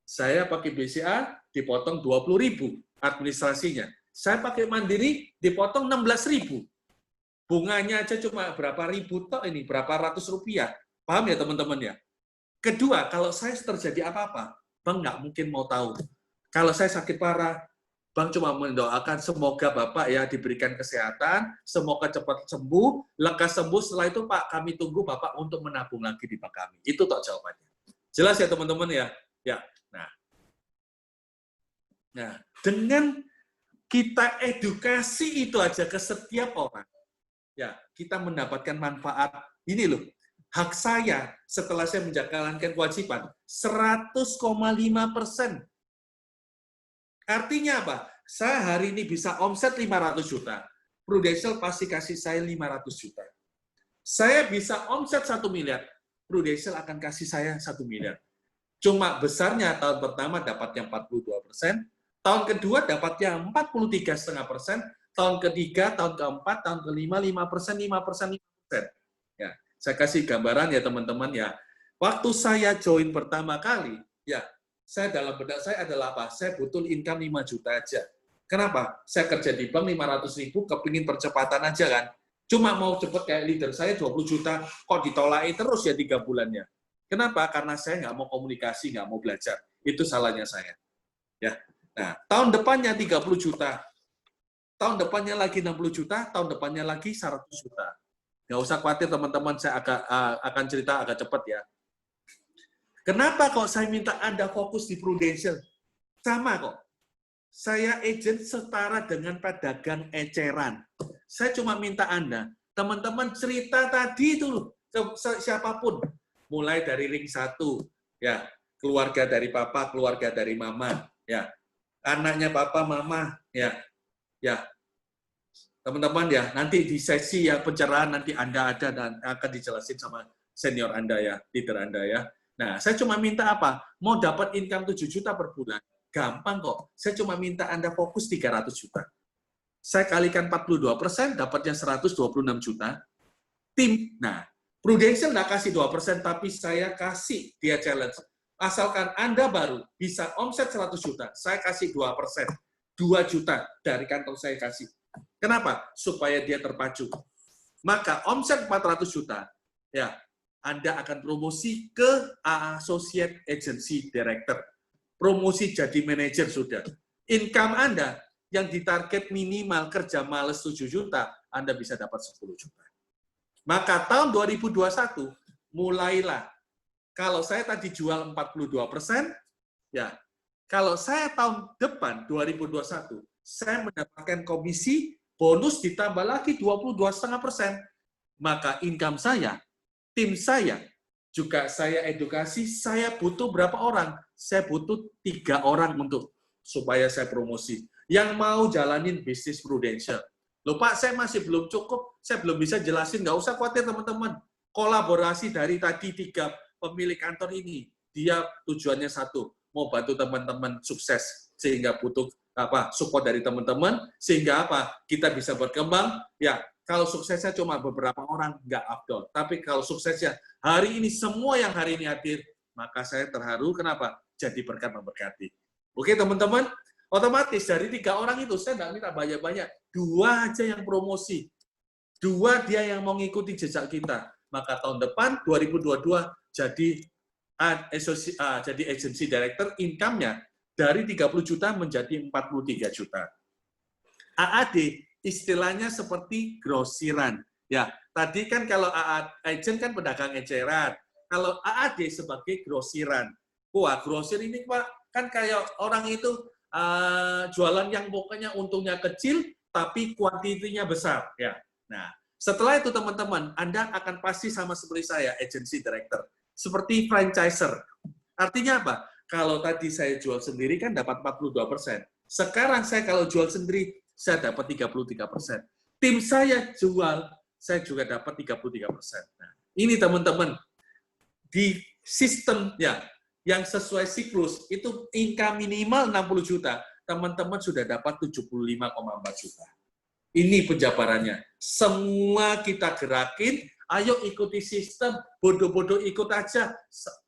Saya pakai BCA, dipotong 20.000 administrasinya. Saya pakai Mandiri, dipotong 16.000. Bunganya aja cuma berapa ribu toh ini, berapa ratus rupiah. Paham ya teman-teman ya? Kedua, kalau saya terjadi apa-apa, bank nggak mungkin mau tahu. Kalau saya sakit parah, bank cuma mendoakan semoga Bapak ya diberikan kesehatan, semoga cepat sembuh, lekas sembuh, setelah itu Pak kami tunggu Bapak untuk menabung lagi di bank kami. Itu toh jawabannya. Jelas ya teman-teman ya? Ya. Nah, dengan kita edukasi itu aja ke setiap orang, ya kita mendapatkan manfaat. Ini loh, hak saya setelah saya menjalankan kewajiban 100,5%. Artinya apa? Saya hari ini bisa omset 500 juta. Prudential pasti kasih saya 500 juta. Saya bisa omset 1 miliar. Prudential akan kasih saya 1 miliar. Cuma besarnya tahun pertama dapatnya 42%, tahun kedua dapatnya 43,5%, tahun ketiga, tahun keempat, tahun kelima 5%. Ya, saya kasih gambaran ya teman-teman ya. Waktu saya join pertama kali, ya saya dalam benak saya adalah apa? Saya butuh income 5 juta aja. Kenapa? Saya kerja di bank 500.000, kepingin percepatan aja kan. Cuma mau cepet kayak leader saya 20 juta, kok ditolak terus ya 3 bulannya. Kenapa? Karena saya nggak mau komunikasi, nggak mau belajar. Itu salahnya saya. Ya. Nah, tahun depannya 30 juta. Tahun depannya lagi 60 juta, tahun depannya lagi 100 juta. Nggak usah khawatir teman-teman, saya akan cerita agak cepat ya. Kenapa kok saya minta Anda fokus di Prudential? Sama kok. Saya agent setara dengan pedagang eceran. Saya cuma minta Anda, teman-teman cerita tadi itu loh, siapapun. Mulai dari ring 1, ya, keluarga dari papa, keluarga dari mama, ya, anaknya papa, mama, ya, teman-teman ya, nanti di sesi yang pencerahan nanti Anda ada dan akan dijelasin sama senior Anda ya, leader Anda ya. Nah, saya cuma minta apa? Mau dapat income 7 juta per bulan. Gampang kok. Saya cuma minta Anda fokus 300 juta. Saya kalikan 42%, dapatnya 126 juta. Tim, nah, Prudential nggak kasih 2%, tapi saya kasih dia challenge. Asalkan Anda baru bisa omset 100 juta, saya kasih 2%. 2 juta dari kantong saya kasih. Kenapa? Supaya dia terpacu. Maka omset 400 juta, ya, Anda akan promosi ke Associate Agency Director. Promosi jadi manajer sudah. Income Anda yang ditarget minimal kerja males 7 juta, Anda bisa dapat 10 juta. Maka tahun 2021, mulailah. Kalau saya tadi jual 42%, ya, kalau saya tahun depan, 2021, saya mendapatkan komisi, bonus ditambah lagi 22,5%, maka income saya, tim saya, juga saya edukasi, saya butuh berapa orang? Saya butuh 3 orang untuk supaya saya promosi. Yang mau jalanin bisnis Prudential. Loh Pak, saya masih belum cukup, saya belum bisa jelasin, nggak usah khawatir teman-teman. Kolaborasi dari tadi 3 pemilik kantor ini, dia tujuannya satu, mau bantu teman-teman sukses, sehingga butuh support dari teman-teman, sehingga kita bisa berkembang. Ya, kalau suksesnya cuma beberapa orang, nggak afdol. Tapi kalau suksesnya hari ini semua yang hari ini hadir, maka saya terharu. Kenapa? Jadi berkat memberkati. Oke teman-teman, otomatis dari 3 orang itu saya nggak minta banyak-banyak, 2 aja yang promosi, 2 dia yang mau ngikuti jejak kita. Maka tahun depan 2022 jadi agency director, income-nya dari 30 juta menjadi 43 juta. AAD istilahnya seperti grosiran. Ya, tadi kan kalau agent kan pedagang eceran. Kalau AAD sebagai grosiran. Wah, grosir ini Pak, kan kayak orang itu jualan yang pokoknya untungnya kecil tapi kuantitinya besar, ya. Nah, setelah itu teman-teman, Anda akan pasti sama seperti saya, agency director. Seperti franchiser. Artinya apa? Kalau tadi saya jual sendiri kan dapat 42%. Sekarang saya kalau jual sendiri, saya dapat 33%. Tim saya jual, saya juga dapat 33%. Nah, ini teman-teman, di sistem ya yang sesuai siklus, itu income minimal 60 juta, teman-teman sudah dapat 75,4 juta. Ini penjabarannya. Semua kita gerakin, ayo ikuti sistem, bodoh-bodoh ikut aja.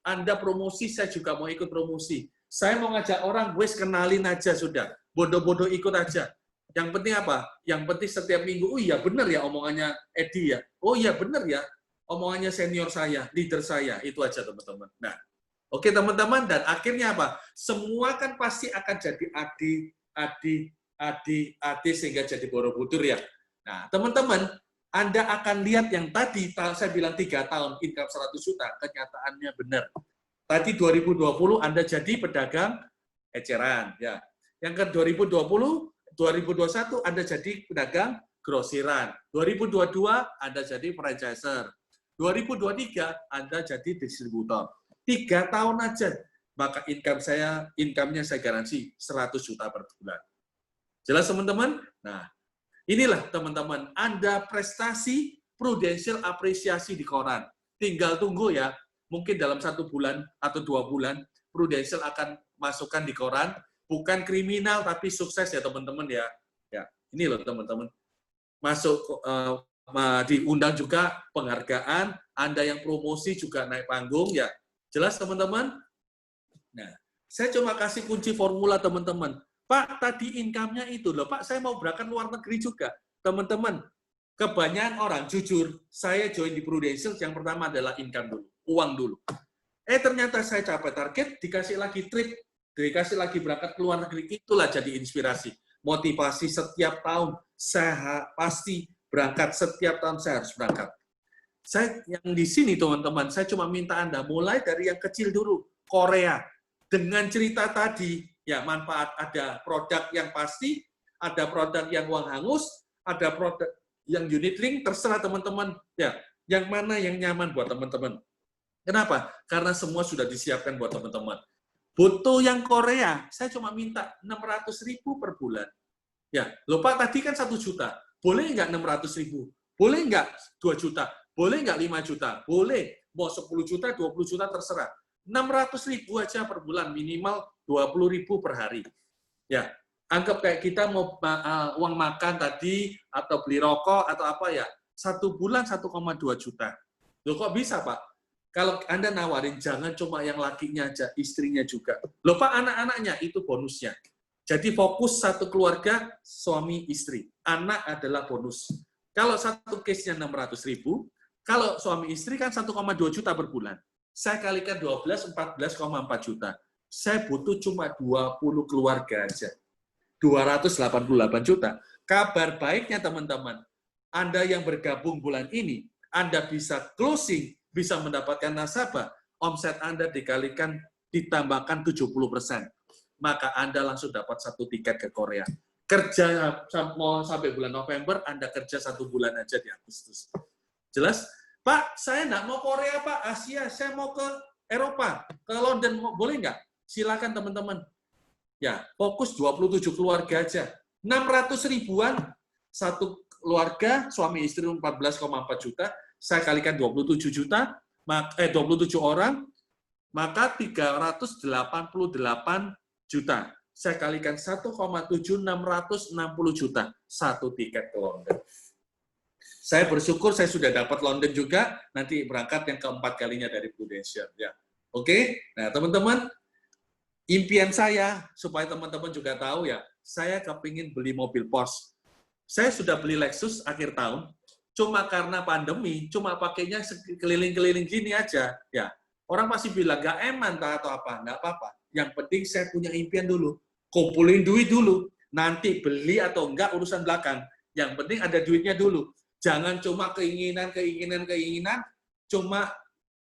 Anda promosi, saya juga mau ikut promosi. Saya mau ngajak orang, wes kenalin aja sudah. Bodoh-bodoh ikut aja. Yang penting apa? Yang penting setiap minggu, oh iya benar ya omongannya Edi ya. Oh iya benar ya omongannya senior saya, leader saya. Itu aja teman-teman. Nah, oke teman-teman, dan akhirnya apa? Semua kan pasti akan jadi adi sehingga jadi Borobudur ya. Nah, teman-teman, Anda akan lihat yang tadi saya bilang 3 tahun income 100 juta, kenyataannya benar. Tadi 2020 Anda jadi pedagang eceran ya. Yang ke 2021 Anda jadi pedagang grosiran. 2022 Anda jadi franchiser. 2023 Anda jadi distributor. 3 tahun aja, maka income-nya saya garansi 100 juta per bulan. Jelas teman-teman? Nah, inilah teman-teman, Anda prestasi Prudential apresiasi di koran. Tinggal tunggu ya, mungkin dalam 1 bulan atau 2 bulan, Prudential akan masukkan di koran, bukan kriminal tapi sukses ya teman-teman ya. Ya, ini loh teman-teman. Masuk diundang juga penghargaan, Anda yang promosi juga naik panggung ya. Jelas teman-teman? Nah, saya cuma kasih kunci formula teman-teman. Pak, tadi income-nya itu loh, Pak, saya mau berangkat luar negeri juga. Teman-teman, kebanyakan orang, jujur, saya join di Prudential, yang pertama adalah income dulu, uang dulu. Ternyata saya capai target, dikasih lagi trip, dikasih lagi berangkat ke luar negeri, itulah jadi inspirasi. Motivasi setiap tahun, saya pasti berangkat, setiap tahun saya harus berangkat. Saya yang di sini teman-teman, saya cuma minta Anda mulai dari yang kecil dulu, Korea. Dengan cerita tadi, Ya, manfaat ada produk yang pasti, ada produk yang uang hangus, ada produk yang unit link, terserah teman-teman. Ya, yang mana yang nyaman buat teman-teman. Kenapa? Karena semua sudah disiapkan buat teman-teman. Butuh yang Korea, saya cuma minta 600.000 per bulan. Ya, loh Pak, tadi kan 1 juta. Boleh nggak 600.000? Boleh nggak 2 juta? Boleh nggak 5 juta? Boleh. Mau 10 juta, 20 juta, terserah. 600.000 aja per bulan, minimal 20.000 per hari. Ya, anggap kayak kita mau uang makan tadi, atau beli rokok, atau apa ya, 1 bulan 1,2 juta. Loh kok bisa Pak? Kalau Anda nawarin, jangan cuma yang lakinya aja, istrinya juga. Loh Pak, anak-anaknya, itu bonusnya. Jadi fokus satu keluarga, suami istri. Anak adalah bonus. Kalau satu case-nya 600.000, kalau suami istri kan 1,2 juta per bulan. Saya kalikan 12, 14,4 juta. Saya butuh cuma 20 keluarga aja. 288 juta. Kabar baiknya teman-teman, Anda yang bergabung bulan ini, Anda bisa closing, bisa mendapatkan nasabah, omset Anda dikalikan, ditambahkan 70%. Maka Anda langsung dapat 1 tiket ke Korea. Kerja mau sampai bulan November, Anda kerja 1 bulan aja di Agustus. Jelas? Pak, saya nggak mau Korea, Pak. Asia, saya mau ke Eropa, ke London, boleh nggak? Silakan teman-teman. Ya, fokus 27 keluarga aja. 600 ribuan, satu keluarga, suami istri 14,4 juta, saya kalikan 27 juta, 27 orang, maka 388 juta. Saya kalikan 1,7, 660 juta. Satu tiket ke London. Saya bersyukur saya sudah dapat London juga, nanti berangkat yang keempat kalinya dari Prudential. Ya. Oke, nah teman-teman, impian saya, supaya teman-teman juga tahu ya, saya kepingin beli mobil Porsche. Saya sudah beli Lexus akhir tahun, cuma karena pandemi, cuma pakainya keliling-keliling gini aja. Ya, orang pasti bilang, nggak eman atau apa, nggak apa-apa. Yang penting saya punya impian dulu, kumpulin duit dulu, nanti beli atau enggak urusan belakang. Yang penting ada duitnya dulu. Jangan cuma keinginan, cuma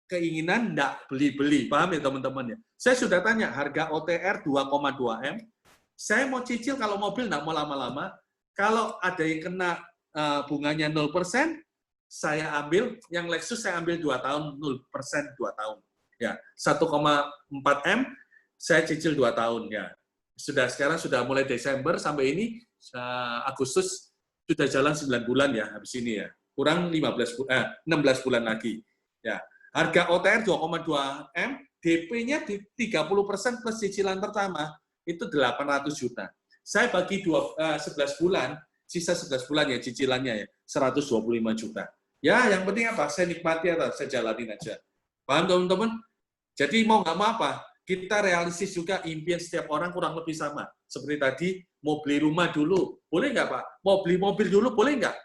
keinginan enggak beli-beli. Paham ya teman-teman ya? Saya sudah tanya harga OTR 2,2 M. Saya mau cicil kalau mobil enggak mau lama-lama. Kalau ada yang kena bunganya 0%, saya ambil, yang Lexus saya ambil 2 tahun, 0% 2 tahun. Ya, 1,4 M, saya cicil 2 tahun. Ya, sekarang sudah mulai Desember sampai ini, Agustus, sudah jalan 9 bulan ya, habis ini ya. Kurang 16 bulan lagi. Ya, harga OTR 2,2 M, DP-nya 30% plus cicilan pertama, itu 800 juta. Saya bagi 11 bulan, sisa 11 bulan ya cicilannya ya, 125 juta. Ya, yang penting apa? Saya nikmati atau saya jalanin aja. Paham teman-teman? Jadi mau nggak mau apa? Kita realistis juga, impian setiap orang kurang lebih sama. Seperti tadi, mau beli rumah dulu, boleh nggak Pak? Mau beli mobil dulu, boleh nggak?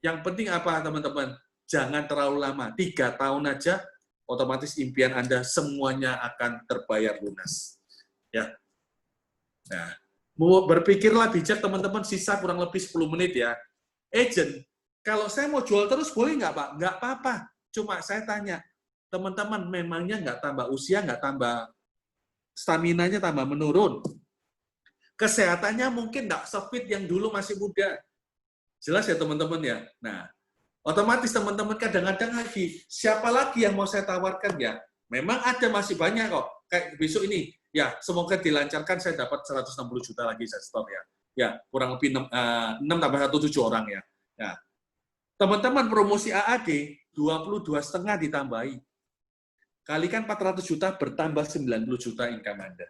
Yang penting apa teman-teman? Jangan terlalu lama, 3 tahun aja, otomatis impian Anda semuanya akan terbayar lunas. Ya. Nah, berpikirlah bijak teman-teman, sisa kurang lebih 10 menit ya. Agent, kalau saya mau jual terus boleh nggak Pak? Nggak apa-apa. Cuma saya tanya, teman-teman memangnya nggak tambah usia, nggak tambah staminanya tambah menurun. Kesehatannya mungkin nggak se-fit yang dulu masih muda. Jelas ya teman-teman ya? Nah, otomatis teman-teman kadang-kadang lagi, siapa lagi yang mau saya tawarkan ya? Memang ada masih banyak kok. Kayak besok ini, ya semoga dilancarkan saya dapat 160 juta lagi saya stop ya. Ya, kurang lebih 6 tambah 1, 7 orang ya. Nah, teman-teman promosi AAD 22,5 ditambahi. Kalikan 400 juta bertambah 90 juta income Anda.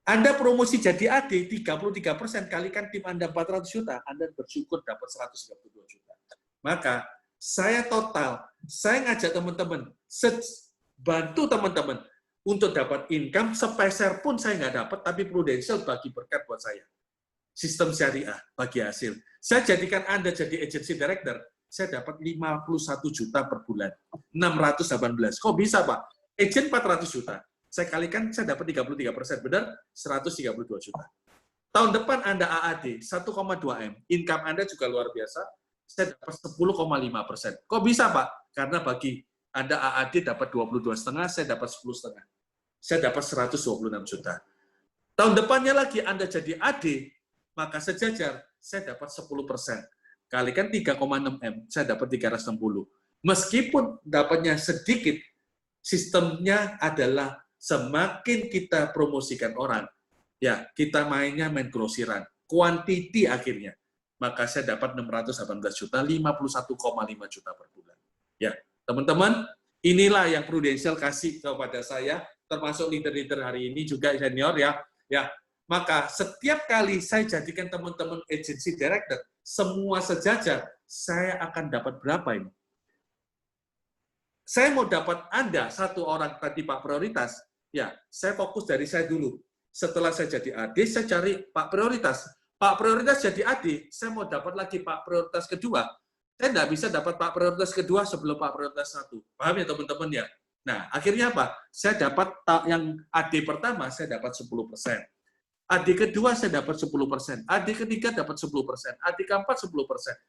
Anda promosi jadi AD 33%, kalikan tim Anda 400 juta, Anda bersyukur dapat 132 juta. Maka saya ngajak teman-teman, bantu teman-teman untuk dapat income, sepeser pun saya nggak dapat, tapi Prudential bagi berkat buat saya. Sistem syariah bagi hasil. Saya jadikan Anda jadi agency director, saya dapat 51 juta per bulan. 618. Kok bisa, Pak? Agent 400 juta. Saya kalikan, saya dapat 33%. Benar? 132 juta. Tahun depan Anda AAD 1,2 M. Income Anda juga luar biasa. Saya dapat 10,5%. Kok bisa, Pak? Karena bagi Anda AAD dapat 22,5, saya dapat 10,5. Saya dapat 126 juta. Tahun depannya lagi Anda jadi AD, maka sejajar saya dapat 10%. Kalikan 3,6 M, saya dapat 360. Meskipun dapatnya sedikit, sistemnya adalah semakin kita promosikan orang, ya kita main grosiran, kuantiti akhirnya. Maka saya dapat 618 juta, 51,5 juta per bulan. Ya, teman-teman, inilah yang Prudential kasih kepada saya, termasuk leader-leader hari ini juga senior ya. Ya, maka setiap kali saya jadikan teman-teman agency director, semua sejajar, saya akan dapat berapa ini? Saya mau dapat Anda, satu orang tadi Pak Prioritas, ya, saya fokus dari saya dulu. Setelah saya jadi AD, saya cari Pak Prioritas. Pak Prioritas jadi AD, saya mau dapat lagi Pak Prioritas kedua. Saya nggak bisa dapat Pak Prioritas kedua sebelum Pak Prioritas satu. Paham ya teman-teman ya? Nah, akhirnya apa? Saya dapat yang AD pertama, saya dapat 10%. AD kedua saya dapat 10%, AD ketiga dapat 10%, AD keempat 10%,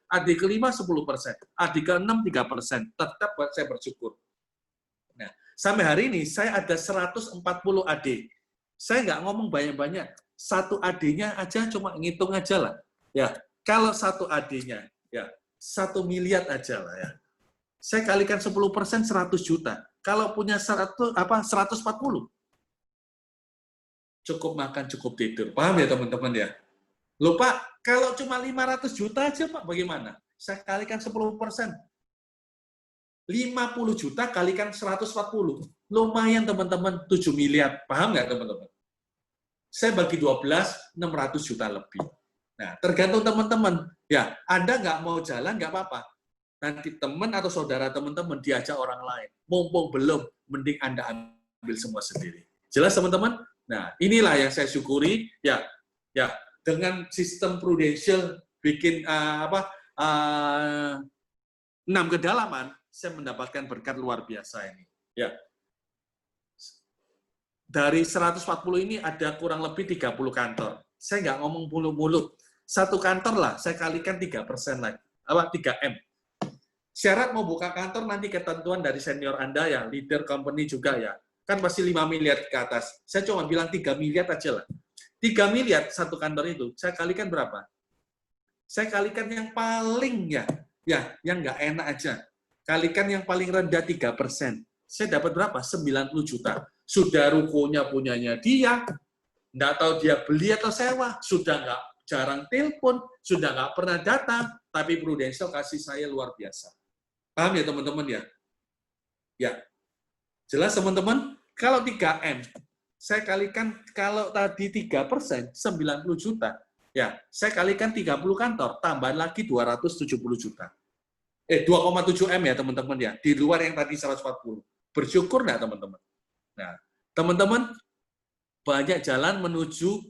AD kelima 10%, AD keenam 3%. Tetap saya bersyukur. Nah, sampai hari ini saya ada 140 AD. Saya nggak ngomong banyak-banyak. Satu AD-nya aja cuma ngitung aja lah. Ya, kalau satu AD-nya ya 1 miliar aja lah ya. Saya kalikan 10% 100 juta. Kalau punya 140 cukup makan, cukup tidur. Paham ya teman-teman ya? Loh Pak, kalau cuma 500 juta aja Pak, bagaimana? Saya kalikan 10%. 50 juta kalikan 140. Lumayan teman-teman, 7 miliar. Paham nggak teman-teman? Saya bagi 12, 600 juta lebih. Nah, tergantung teman-teman. Ya, Anda nggak mau jalan, nggak apa-apa. Nanti teman atau saudara teman-teman diajak orang lain. Mumpung belum, mending Anda ambil semua sendiri. Jelas teman-teman? Nah, inilah yang saya syukuri ya dengan sistem Prudential bikin 6 kedalaman, saya mendapatkan berkat luar biasa ini. Ya. Dari 140 ini ada kurang lebih 30 kantor. Saya nggak ngomong mulut-mulut. Satu kantor lah, saya kalikan 3% lagi. 3M. Syarat mau buka kantor nanti ketentuan dari senior Anda ya, leader company juga ya. Kan pasti 5 miliar ke atas. Saya cuma bilang 3 miliar aja lah. 3 miliar satu kantor itu, saya kalikan berapa? Saya kalikan yang paling yang nggak enak aja. Kalikan yang paling rendah 3%. Saya dapat berapa? 90 juta. Sudah rukonya punyanya dia, nggak tahu dia beli atau sewa, sudah nggak jarang telepon, sudah nggak pernah datang, tapi Prudential kasih saya luar biasa. Paham ya teman-teman ya? Ya. Jelas teman-teman? Kalau 3M, saya kalikan, kalau tadi 3%, 90 juta. Ya, saya kalikan 30 kantor, tambahan lagi 270 juta. 2,7 M ya teman-teman ya, di luar yang tadi 140. Bersyukur nggak teman-teman? Nah, teman-teman, banyak jalan menuju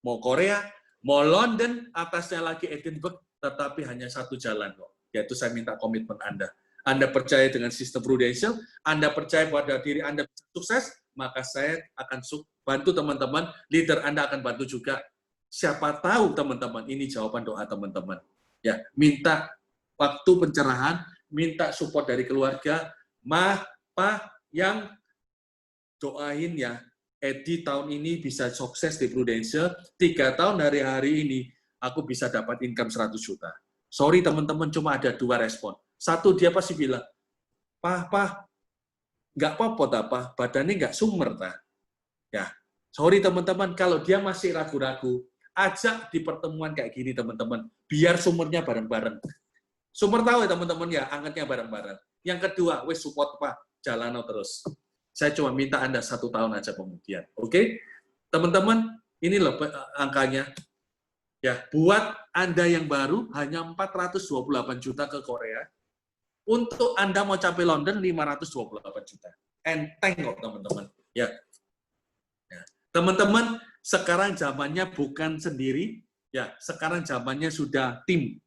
mau Korea, mau London, atasnya lagi Edinburgh, tetapi hanya satu jalan kok, yaitu saya minta komitmen Anda. Anda percaya dengan sistem Prudential, Anda percaya pada diri Anda bisa sukses, maka saya akan bantu teman-teman, leader Anda akan bantu juga. Siapa tahu teman-teman, ini jawaban doa teman-teman. Ya, minta waktu pencerahan, minta support dari keluarga, yang doain ya, Edi tahun ini bisa sukses di Prudential, 3 tahun dari hari ini, aku bisa dapat income 100 juta. Sorry teman-teman, cuma ada 2 respon. Satu, dia pasti bilang, Pak, nggak apa-apa, badannya nggak sumer, ta. Ya, sorry teman-teman, kalau dia masih ragu-ragu, ajak di pertemuan kayak gini teman-teman, biar sumernya bareng-bareng. Sumer tahu ya teman-teman ya, angkatnya bareng-bareng. Yang kedua, wes support Pak, jalan terus. Saya cuma minta Anda 1 tahun aja pembuktian. Oke? Teman-teman, ini loh angkanya. Ya, buat Anda yang baru, hanya 428 juta ke Korea. Untuk Anda mau capai London, 528 juta. Enteng kok, teman-teman. Ya. Teman-teman, sekarang zamannya bukan sendiri. Ya, sekarang zamannya sudah tim.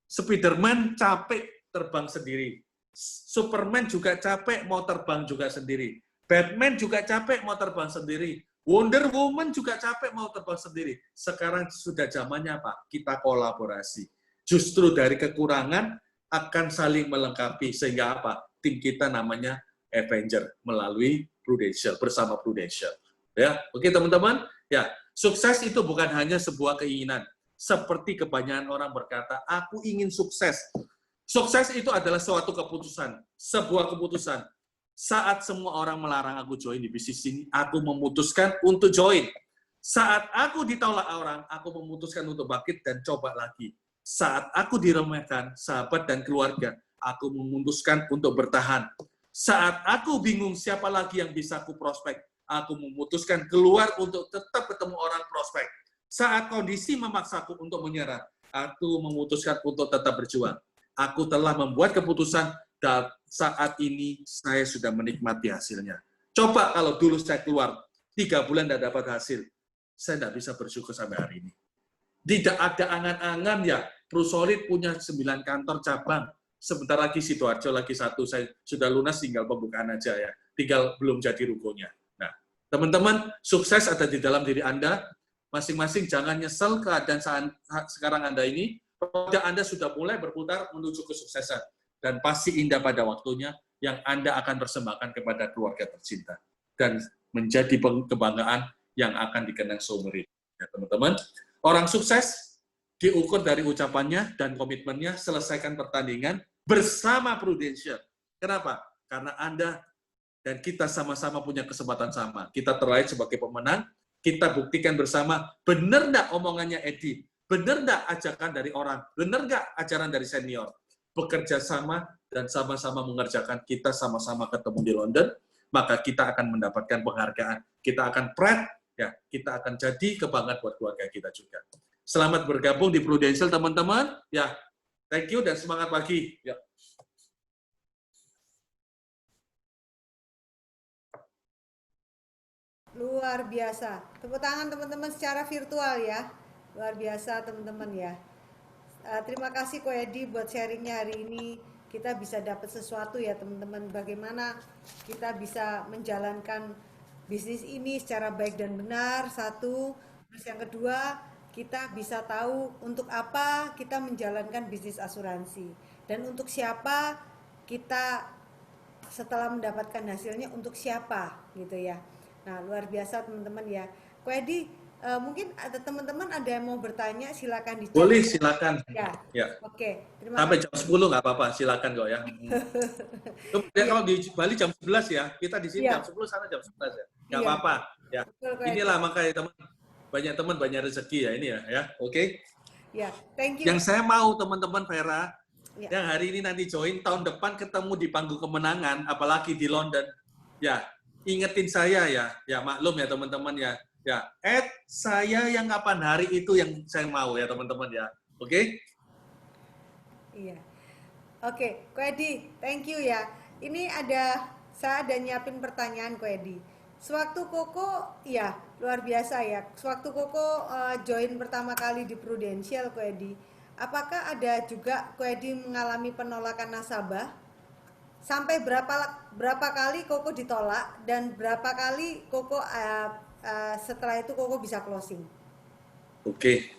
Spiderman capek terbang sendiri. Superman juga capek mau terbang juga sendiri. Batman juga capek mau terbang sendiri. Wonder Woman juga capek mau terbang sendiri. Sekarang sudah zamannya apa? Kita kolaborasi. Justru dari kekurangan akan saling melengkapi sehingga apa? Tim kita namanya Avenger melalui Prudential, bersama Prudential. Ya, oke teman-teman. Ya, sukses itu bukan hanya sebuah keinginan. Seperti kebanyakan orang berkata, aku ingin sukses. Sukses itu adalah suatu keputusan, sebuah keputusan. Saat semua orang melarang aku join di bisnis ini, aku memutuskan untuk join. Saat aku ditolak orang, aku memutuskan untuk bangkit dan coba lagi. Saat aku diremehkan, sahabat dan keluarga, aku memutuskan untuk bertahan. Saat aku bingung siapa lagi yang bisa aku prospek, aku memutuskan keluar untuk tetap ketemu orang prospek. Saat kondisi memaksaku untuk menyerah, aku memutuskan untuk tetap berjuang. Aku telah membuat keputusan dan saat ini saya sudah menikmati hasilnya. Coba kalau dulu saya keluar, 3 bulan tidak dapat hasil, saya tidak bisa bersyukur sampai hari ini. Tidak ada angan-angan ya, Prusolid punya 9 kantor cabang, sebentar lagi Sidoarjo lagi 1, saya sudah lunas, tinggal pembukaan aja ya, tinggal belum jadi rukonya. Nah, teman-teman, sukses ada di dalam diri Anda, masing-masing jangan nyesel keadaan sekarang Anda ini, roda Anda sudah mulai berputar menuju kesuksesan, dan pasti indah pada waktunya yang Anda akan persembahkan kepada keluarga tercinta, dan menjadi kebanggaan yang akan dikenang seumur hidup. Ya, teman-teman, orang sukses diukur dari ucapannya dan komitmennya selesaikan pertandingan bersama Prudential. Kenapa? Karena Anda dan kita sama-sama punya kesempatan sama. Kita terlahir sebagai pemenang, kita buktikan bersama, benar nggak omongannya Edi? Benar nggak ajakan dari orang? Benar nggak ajaran dari senior? Bekerja sama dan sama-sama mengerjakan, kita sama-sama ketemu di London, maka kita akan mendapatkan penghargaan. Kita akan pride, ya, kita akan jadi kebanggaan buat keluarga kita juga. Selamat bergabung di Prudential, teman-teman. Ya, thank you dan semangat pagi. Ya. Luar biasa. Tepuk tangan teman-teman secara virtual ya. Luar biasa teman-teman ya. Terima kasih Ko Edi buat sharingnya hari ini. Kita bisa dapat sesuatu ya teman-teman. Bagaimana kita bisa menjalankan bisnis ini secara baik dan benar. Satu. Terus yang kedua, kita bisa tahu untuk apa kita menjalankan bisnis asuransi. Dan untuk siapa kita setelah mendapatkan hasilnya, untuk siapa gitu ya. Nah, luar biasa teman-teman ya. Ko Edi, mungkin ada teman-teman ada yang mau bertanya, silakan di chat. Boleh, silakan. Ya. Ya. Oke, terima Sampai kasih. jam 10 nggak apa-apa, silakan kok ya. Ya, kalau di Bali jam 11 ya, kita di sini jam 10, sana jam 11 ya. Nggak apa-apa. Ya. Inilah makanya teman, banyak teman banyak rezeki ya ini ya. Oke. Ya, thank you. Yang saya mau teman-teman Vera, yang hari ini nanti join, tahun depan ketemu di panggung kemenangan, apalagi di London. Ya, ingetin saya ya. Ya maklum ya teman-teman ya. Ya, saya yang kapan hari itu yang saya mau ya teman-teman ya. Oke? Iya. Oke, Ko Edi, thank you ya. Ini saya ada nyiapin pertanyaan Ko Edi. Sewaktu Koko, ya luar biasa ya. Sewaktu Koko join pertama kali di Prudential Ko Edi, apakah ada juga Ko Edi mengalami penolakan nasabah? Sampai berapa kali Koko ditolak dan berapa kali Koko setelah itu Koko bisa closing? Oke.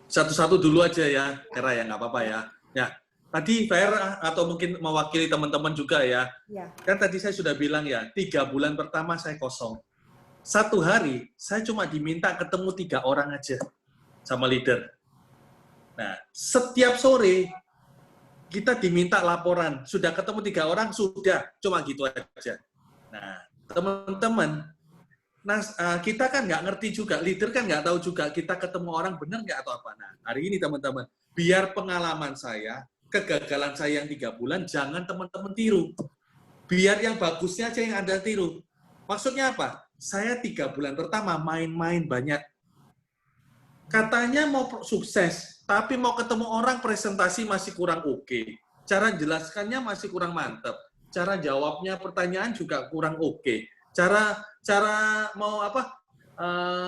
Satu-satu dulu aja ya, Vera ya, nggak apa-apa ya. Ya, tadi Vera atau mungkin mewakili teman-teman juga ya. Kan tadi saya sudah bilang ya, 3 bulan pertama saya kosong. 1 hari, saya cuma diminta ketemu 3 orang aja sama leader. Nah, setiap sore kita diminta laporan. Sudah ketemu 3 orang, sudah. Cuma gitu aja. Nah, teman-teman, kita kan nggak ngerti juga, leader kan nggak tahu juga kita ketemu orang benar nggak atau apa. Nah, hari ini teman-teman, biar pengalaman saya, kegagalan saya yang 3 bulan, jangan teman-teman tiru. Biar yang bagusnya aja yang Anda tiru. Maksudnya apa? Saya 3 bulan pertama main-main banyak. Katanya mau sukses, tapi mau ketemu orang presentasi masih kurang oke. Cara jelaskannya masih kurang mantap. Cara jawabnya pertanyaan juga kurang oke. Cara mau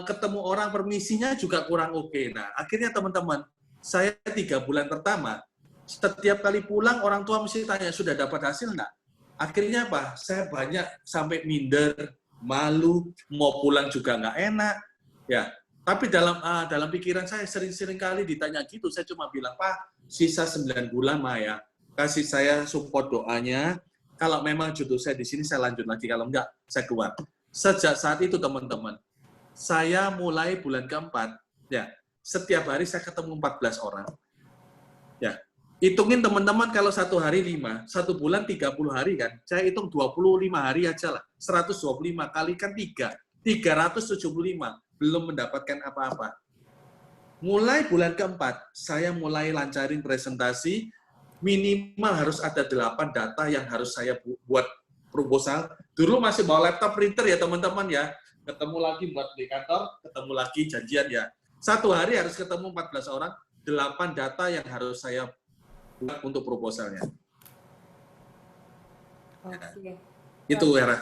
ketemu orang permisinya juga kurang oke. Nah, akhirnya teman-teman, saya 3 bulan pertama, setiap kali pulang orang tua mesti tanya, sudah dapat hasil nggak? Akhirnya apa? Saya banyak sampai minder, malu, mau pulang juga nggak enak. Ya, tapi dalam pikiran saya sering kali ditanya gitu, saya cuma bilang, Pak, sisa 9 bulan mah ya, kasih saya support doanya. Kalau memang jodoh saya di sini, saya lanjut lagi. Kalau enggak, saya keluar. Sejak saat itu, teman-teman, saya mulai bulan keempat, ya, setiap hari saya ketemu 14 orang. Ya, hitungin teman-teman kalau satu hari 5, satu bulan 30 hari kan, saya hitung 25 hari aja lah, 125 kali kan 3, 375, belum mendapatkan apa-apa. Mulai bulan keempat, saya mulai lancarin presentasi, minimal harus ada 8 data yang harus saya buat proposal. Dulu masih bawa laptop printer ya teman-teman ya, ketemu lagi buat di kantor, ketemu lagi janjian ya. Satu hari harus ketemu 14 orang, 8 data yang harus saya buat untuk proposalnya. Oke. Itu Hera.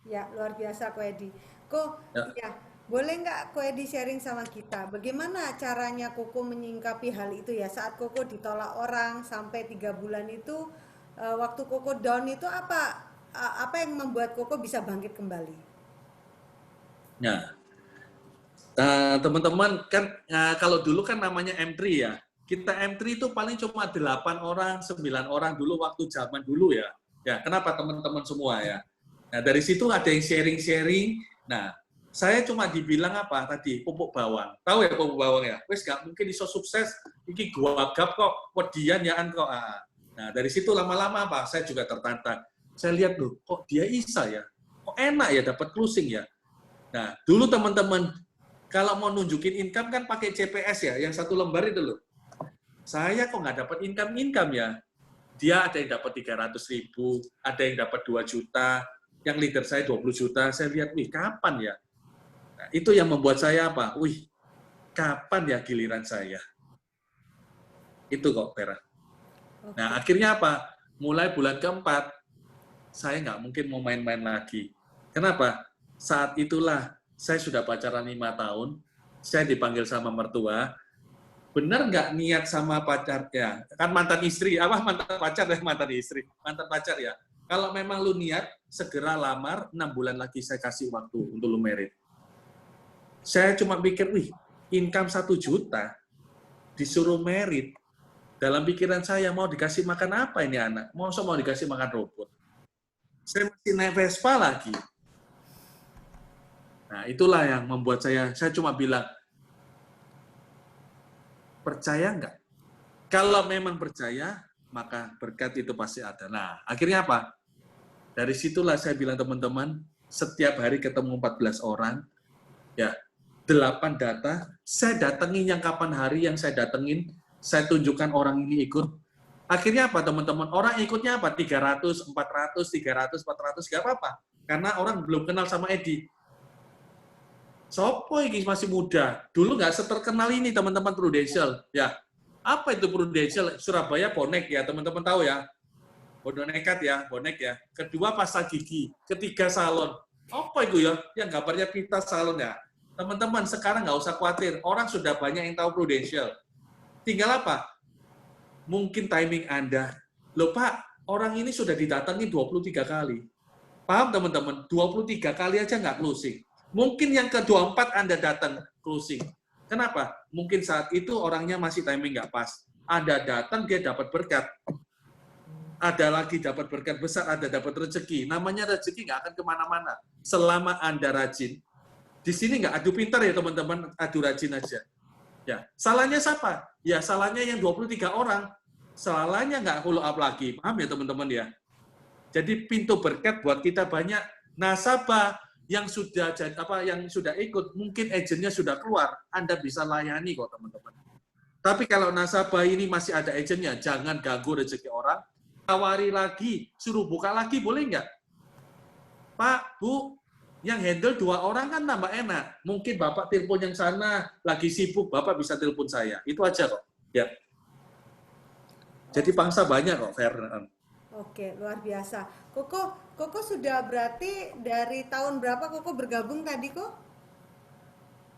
Ya, luar biasa Ko Edi. Ko, Ya. ya, boleh nggak Ko Edi sharing sama kita? Bagaimana caranya Koko menyingkapi hal itu ya? Saat Koko ditolak orang sampai 3 bulan itu, waktu Koko down itu apa yang membuat Koko bisa bangkit kembali? Nah, teman-teman kan kalau dulu kan namanya M3 ya. Kita M3 itu paling cuma 8 orang, 9 orang dulu waktu zaman dulu ya. Ya, kenapa teman-teman semua ya? Nah, dari situ ada yang sharing-sharing. Nah, saya cuma dibilang apa tadi? Pupuk bawang. Tahu ya pupuk bawang ya? Wes gak mungkin iso sukses, iki gua gap kok, wedian ya an kok. Nah, dari situ lama-lama apa? Saya juga tertantang. Saya lihat loh, kok dia bisa ya? Kok enak ya dapat closing ya? Nah, dulu teman-teman kalau mau nunjukin income kan pakai CPS ya, yang satu lembar itu loh. Saya kok nggak dapat income ya. Dia ada yang dapat 300.000, ada yang dapat 2 juta, yang leader saya 20 juta. Saya lihat, wih kapan ya? Nah, itu yang membuat saya apa? Wih, kapan ya giliran saya? Itu kok, Vera. Nah, akhirnya apa? Mulai bulan keempat, saya nggak mungkin mau main-main lagi. Kenapa? Saat itulah saya sudah pacaran 5 tahun, saya dipanggil sama mertua, benar nggak niat sama pacar ya? Kan mantan istri, apa mantan pacar ya, mantan istri, mantan pacar ya. Kalau memang lu niat, segera lamar, 6 bulan lagi saya kasih waktu untuk lu merit. Saya cuma pikir, wih, income 1 juta, disuruh merit. Dalam pikiran saya, mau dikasih makan apa ini anak? Mau dikasih makan robot? Saya masih naik Vespa lagi. Nah, itulah yang membuat saya cuma bilang, percaya nggak? Kalau memang percaya, maka berkat itu pasti ada. Nah, akhirnya apa? Dari situlah saya bilang teman-teman, setiap hari ketemu 14 orang, ya 8 data, saya datengin yang kapan hari yang saya datengin, saya tunjukkan orang ini ikut. Akhirnya apa teman-teman? Orang ikutnya apa? 300, 400, 300, 400, nggak apa-apa. Karena orang belum kenal sama Edi. Sopo ini masih muda. Dulu nggak seterkenal ini teman-teman Prudential. Ya, apa itu Prudential? Surabaya bonek ya, teman-teman tahu ya. Bodoh nekat ya, bonek ya. Kedua pasta gigi. Ketiga salon. Apa itu ya? Yang gambarnya pita salon ya. Teman-teman sekarang nggak usah khawatir. Orang sudah banyak yang tahu Prudential. Tinggal apa? Mungkin timing Anda. Loh Pak, orang ini sudah didatangi 23 kali. Paham teman-teman? 23 kali aja nggak closing. Mungkin yang ke-24 Anda datang closing. Kenapa? Mungkin saat itu orangnya masih timing nggak pas. Anda datang, dia dapat berkat. Ada lagi dapat berkat besar, ada dapat rezeki. Namanya rezeki nggak akan kemana-mana. Selama Anda rajin. Di sini nggak adu pintar ya teman-teman, adu rajin aja. Ya, salahnya siapa? Ya, salahnya yang 23 orang. Salahnya nggak follow up lagi. Paham ya teman-teman ya? Jadi pintu berkat buat kita banyak. Nasabah yang sudah ikut, mungkin agennya sudah keluar, Anda bisa layani kok teman-teman. Tapi kalau nasabah ini masih ada agennya, jangan ganggu rezeki orang, tawari lagi, suruh buka lagi, boleh nggak? Pak, Bu, yang handle 2 orang kan tambah enak. Mungkin Bapak telepon yang sana, lagi sibuk, Bapak bisa telepon saya. Itu aja kok. Ya. Jadi pangsa banyak kok, Fer. Oke, luar biasa. Koko sudah berarti dari tahun berapa Koko bergabung tadi kok?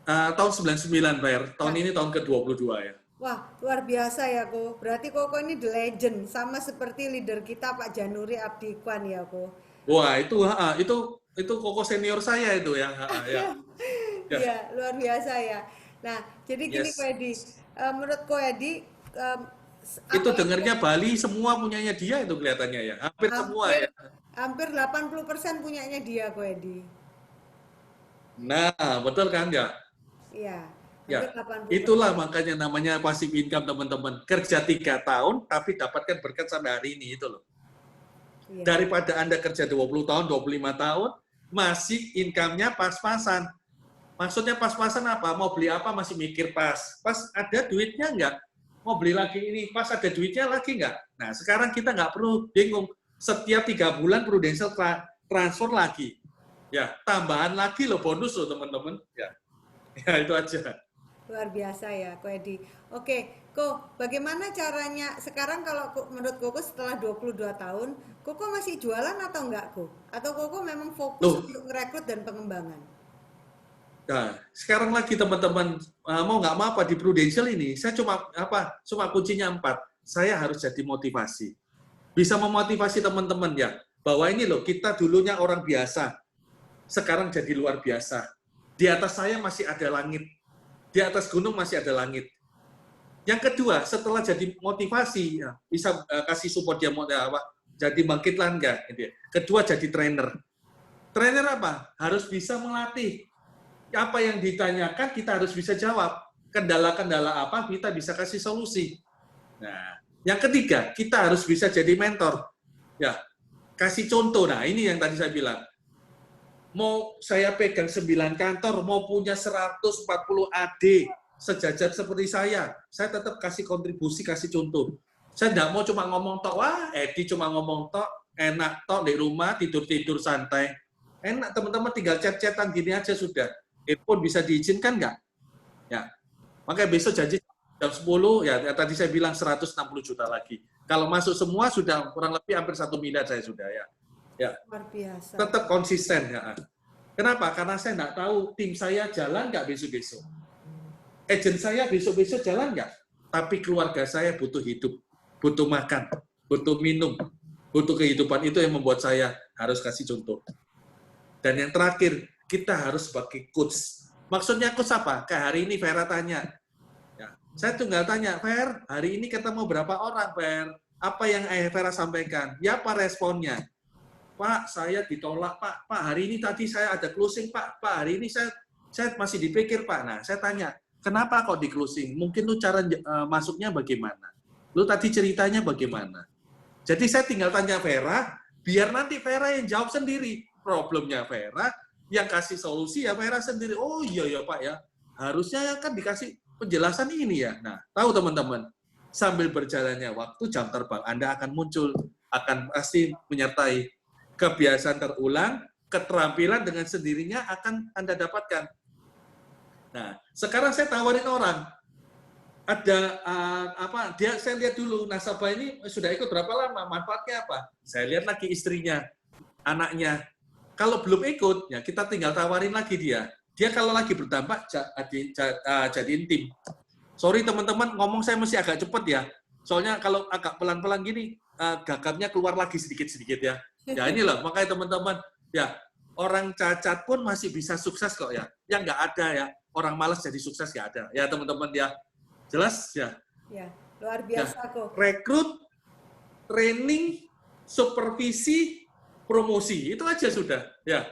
Tahun 99, Fer. Tahun ini tahun ke-22 ya. Wah, luar biasa ya Ko. Berarti Koko ini the legend, sama seperti leader kita Pak Januri Abdikwan ya Ko. Wah, itu Koko senior saya itu ya. Ya. Ya. Iya, luar biasa ya. Nah, jadi gini Yes. Ko Edi, menurut Ko Edi, Itu apa dengarnya Bali semua punyanya dia itu kelihatannya ya. Hampir semua hampir ya. hampir 80% punyanya dia Ko Edi. Nah, betul kan ya? Iya, hampir Ya, 80%. itulah makanya namanya passive income teman-teman. Kerja 3 tahun, tapi dapatkan berkat sampai hari ini, itu loh. Iya, Daripada Anda kerja 20 tahun, 25 tahun, masih income-nya pas-pasan. Maksudnya pas-pasan apa? Mau beli apa masih mikir pas. Pas ada duitnya enggak? Mau beli lagi ini, pas ada duitnya lagi enggak? Nah, sekarang kita nggak perlu bingung. Setiap 3 bulan Prudential transfer lagi. Ya, tambahan lagi loh bonus loh teman-teman. Ya, ya itu aja. luar biasa ya, Ko Edi. Oke, Ko, bagaimana caranya sekarang kalau menurut Koko setelah 22 tahun, Koko masih jualan atau enggak, Ko? Atau Koko memang fokus Loh, untuk merekrut dan pengembangan? nah, sekarang lagi teman-teman mau nggak mau apa di Prudential ini, saya cuma kuncinya 4. Saya harus jadi motivasi. Bisa memotivasi teman-teman ya, bahwa ini loh kita dulunya orang biasa, sekarang jadi luar biasa. Di atas saya masih ada langit, di atas gunung masih ada langit. Yang kedua, setelah jadi motivasi, ya, bisa kasih support dia jadi bangkitlah enggak. Gitu ya. Kedua, jadi trainer. Trainer apa? Harus bisa melatih. Apa yang ditanyakan kita harus bisa jawab. Kendala-kendala apa kita bisa kasih solusi. Nah, yang ketiga, kita harus bisa jadi mentor. Ya, kasih contoh. Nah, ini yang tadi saya bilang. Mau saya pegang 9 kantor, mau punya 140 AD, sejajar seperti saya tetap kasih kontribusi, kasih contoh. Saya tidak mau cuma ngomong tok, wah Edi cuma ngomong tok, enak tok di rumah, tidur-tidur santai. Enak teman-teman tinggal chat-chatan gini aja sudah. Pun bisa diizinkan nggak? Ya, makanya besok janji jam 10, ya tadi saya bilang 160 juta lagi. Kalau masuk semua sudah kurang lebih hampir 1 miliar saya sudah ya. Ya, Luar biasa. tetap konsisten ya. Kenapa? Karena saya nggak tahu tim saya jalan nggak besok-besok. Agent saya besok-besok jalan nggak? Tapi keluarga saya butuh hidup, butuh makan, butuh minum, butuh kehidupan. Itu yang membuat saya harus kasih contoh. Dan yang terakhir, kita harus sebagai coach. Maksudnya coach apa? Kayak hari ini Vera tanya. Ya, saya tinggal tanya, Ver, hari ini ketemu berapa orang, Ver? Apa yang Vera sampaikan? Ya apa responnya? Pak, saya ditolak, Pak. Pak, hari ini tadi saya ada closing, Pak. Pak, hari ini saya masih dipikir, Pak. Nah, saya tanya, kenapa kok di closing? Mungkin lu cara masuknya bagaimana? Lu tadi ceritanya bagaimana? Jadi saya tinggal tanya Vera, biar nanti Vera yang jawab sendiri. Problemnya Vera, yang kasih solusi ya Vera sendiri. Oh iya ya Pak ya, harusnya kan dikasih penjelasan ini ya. Nah, tahu teman-teman, sambil berjalannya waktu jam terbang Anda akan muncul, akan pasti menyertai kebiasaan terulang, keterampilan dengan sendirinya akan Anda dapatkan. Nah, sekarang saya tawarin orang, ada saya lihat dulu nasabah ini sudah ikut berapa lama, manfaatnya apa? Saya lihat lagi istrinya, anaknya. Kalau belum ikut, ya kita tinggal tawarin lagi dia. Dia kalau lagi berdampak jadiin tim. Sorry teman-teman, ngomong saya mesti agak cepat ya. Soalnya kalau agak pelan-pelan gini, gagapnya keluar lagi sedikit-sedikit ya. Ya inilah, makanya teman-teman, ya orang cacat pun masih bisa sukses kok ya. Yang nggak ada ya, orang malas jadi sukses nggak ada. Ya teman-teman ya, jelas ya. Ya, luar Ya, biasa, Ko. rekrut, training, supervisi, promosi, itu aja sudah. Ya,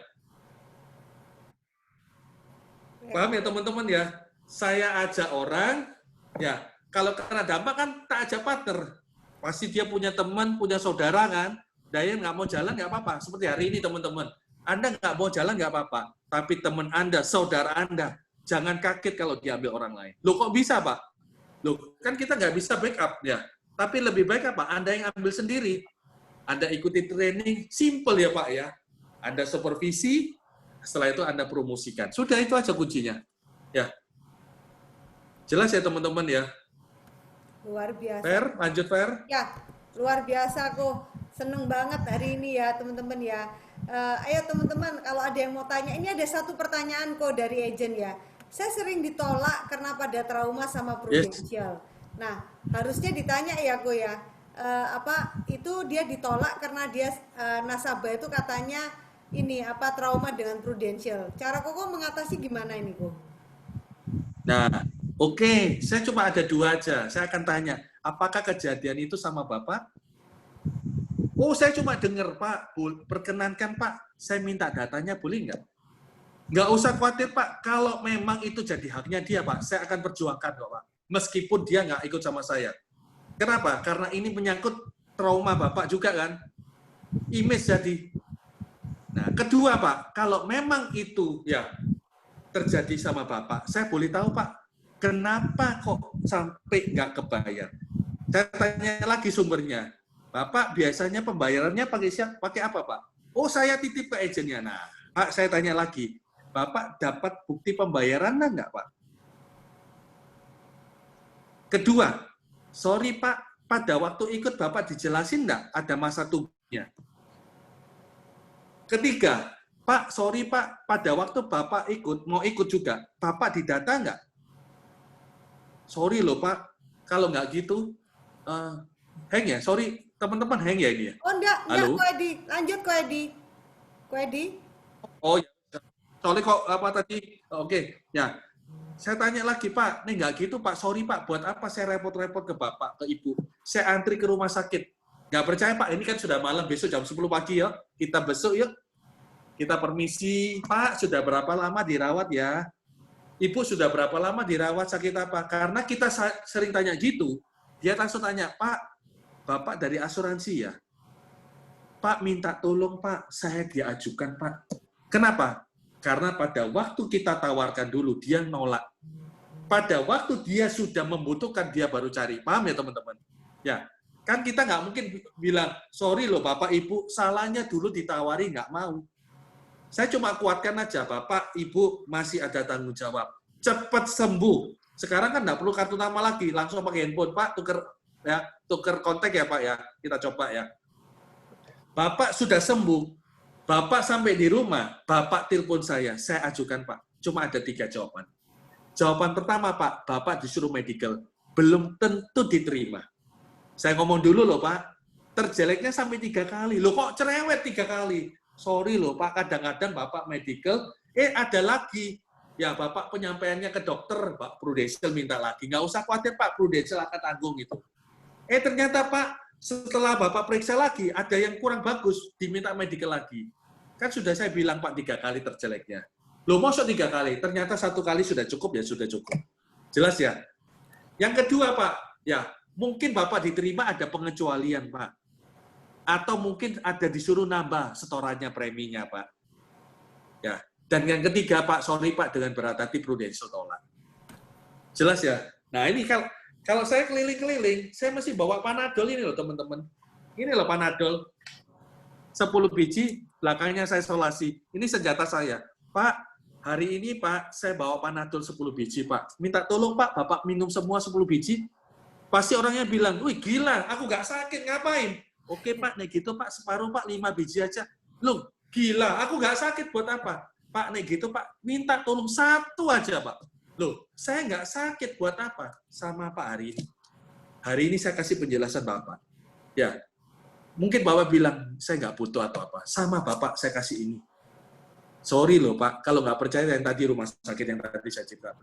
paham ya teman-teman ya. Saya ajak orang, ya kalau kena dampak kan tak ajak partner. Pasti dia punya teman, punya saudara kan. Daya nggak mau jalan nggak apa-apa. Seperti hari ini teman-teman. Anda nggak mau jalan nggak apa-apa. Tapi teman Anda, saudara Anda, jangan kaget kalau diambil orang lain. Loh kok bisa Pak? Loh kan kita nggak bisa backup ya. Tapi lebih baik apa? Anda yang ambil sendiri. Anda ikuti training, simple ya Pak ya. Anda supervisi, setelah itu Anda promosikan. Sudah itu aja kuncinya. Ya, jelas ya teman-teman ya. Luar biasa. Fair, lanjut Fair. Ya, luar biasa kok. Seneng banget hari ini ya teman-teman ya. Ayo teman-teman, kalau ada yang mau tanya, ini ada satu pertanyaan kok dari agent ya. Saya sering ditolak karena pada trauma sama Yes. Prudential. Nah, harusnya ditanya ya kok ya. Apa itu dia ditolak karena dia nasabah itu katanya ini apa trauma dengan Prudential. Cara kok mengatasi gimana ini kok? Nah, oke. Saya cuma ada 2 aja. Saya akan tanya, apakah kejadian itu sama Bapak? Oh, saya cuma dengar, Pak. Perkenankan, Pak. Saya minta datanya, boleh nggak? Nggak usah khawatir Pak, kalau memang itu jadi haknya dia Pak, saya akan perjuangkan kok Pak. Meskipun dia nggak ikut sama saya. Kenapa? Karena ini menyangkut trauma Bapak juga kan. Image jadi. Nah, kedua Pak, kalau memang itu ya terjadi sama Bapak, saya boleh tahu Pak, kenapa kok sampai nggak kebayar? Saya tanya lagi sumbernya. Bapak biasanya pembayarannya pakai apa Pak? Oh, saya titip ke agennya. Nah, Pak, saya tanya lagi. Bapak dapat bukti pembayaran enggak Pak? Kedua, sorry Pak, pada waktu ikut Bapak dijelasin enggak ada masa tunggunya? Ketiga, Pak, sorry Pak, pada waktu Bapak mau ikut juga, Bapak didata enggak? Sorry loh Pak, kalau nggak gitu, hang ya, sorry, teman-teman hang ya ini ya? Oh enggak, Halo? Ko Edi. Lanjut Ko Edi. Ko Edi. Oh ya, sorry kok apa tadi? Oke, ya. Saya tanya lagi Pak, nih nggak gitu Pak, sorry Pak, buat apa saya repot-repot ke Bapak, ke Ibu? Saya antri ke rumah sakit. Nggak percaya Pak, ini kan sudah malam, besok jam 10 pagi ya. Kita besok yuk. Kita permisi, Pak, sudah berapa lama dirawat ya? Ibu sudah berapa lama dirawat, sakit apa? Karena kita sering tanya gitu, dia langsung tanya, Pak, Bapak dari asuransi ya? Pak, minta tolong Pak, saya diajukan Pak. Kenapa? Karena pada waktu kita tawarkan dulu, dia nolak. Pada waktu dia sudah membutuhkan, dia baru cari. Paham ya teman-teman? Ya, kan kita nggak mungkin bilang, sorry loh Bapak Ibu, salahnya dulu ditawari nggak mau. Saya cuma kuatkan aja, Bapak, Ibu masih ada tanggung jawab. Cepat sembuh. Sekarang kan nggak perlu kartu nama lagi, langsung pakai handphone. Pak, tuker kontak ya Pak ya. Kita coba ya. Bapak sudah sembuh, Bapak sampai di rumah, Bapak telepon saya ajukan Pak. Cuma ada 3 jawaban. Jawaban pertama Pak, Bapak disuruh medical. Belum tentu diterima. Saya ngomong dulu loh Pak, terjeleknya sampai 3 kali. Loh kok cerewet 3 kali? Sorry loh Pak, kadang-kadang Bapak medical, ada lagi. Ya Bapak penyampaiannya ke dokter, Pak Prudential minta lagi. Nggak usah khawatir Pak, Prudential akan tanggung itu. Ternyata Pak, setelah Bapak periksa lagi, ada yang kurang bagus, diminta medical lagi. Kan sudah saya bilang Pak 3 kali terjeleknya. Loh masuk 3 kali, ternyata 1 kali sudah cukup, ya sudah cukup. Jelas ya? Yang kedua Pak, ya mungkin Bapak diterima ada pengecualian Pak. Atau mungkin ada disuruh nambah setorannya preminya Pak. Ya. Dan yang ketiga Pak, sorry Pak, dengan berat hati Prudential tolak. Jelas ya? Nah ini kalau saya keliling-keliling, saya mesti bawa Panadol ini loh teman-teman. Ini loh Panadol. 10 biji, belakangnya saya isolasi. Ini senjata saya. Pak, hari ini Pak, saya bawa Panadol 10 biji Pak. Minta tolong Pak, Bapak minum semua 10 biji. Pasti orangnya bilang, wih gila, aku nggak sakit, ngapain? Oke Pak, nih gitu Pak, separuh Pak, 5 biji aja. Loh, gila, aku nggak sakit buat apa? Pak, nih gitu Pak, minta tolong 1 aja Pak. Loh, saya nggak sakit buat apa? Sama Pak hari ini. Hari ini saya kasih penjelasan Bapak. Ya, mungkin Bapak bilang, saya nggak butuh atau apa. Sama Bapak, saya kasih ini. Sorry loh Pak, kalau nggak percaya yang tadi rumah sakit yang tadi saya cerita.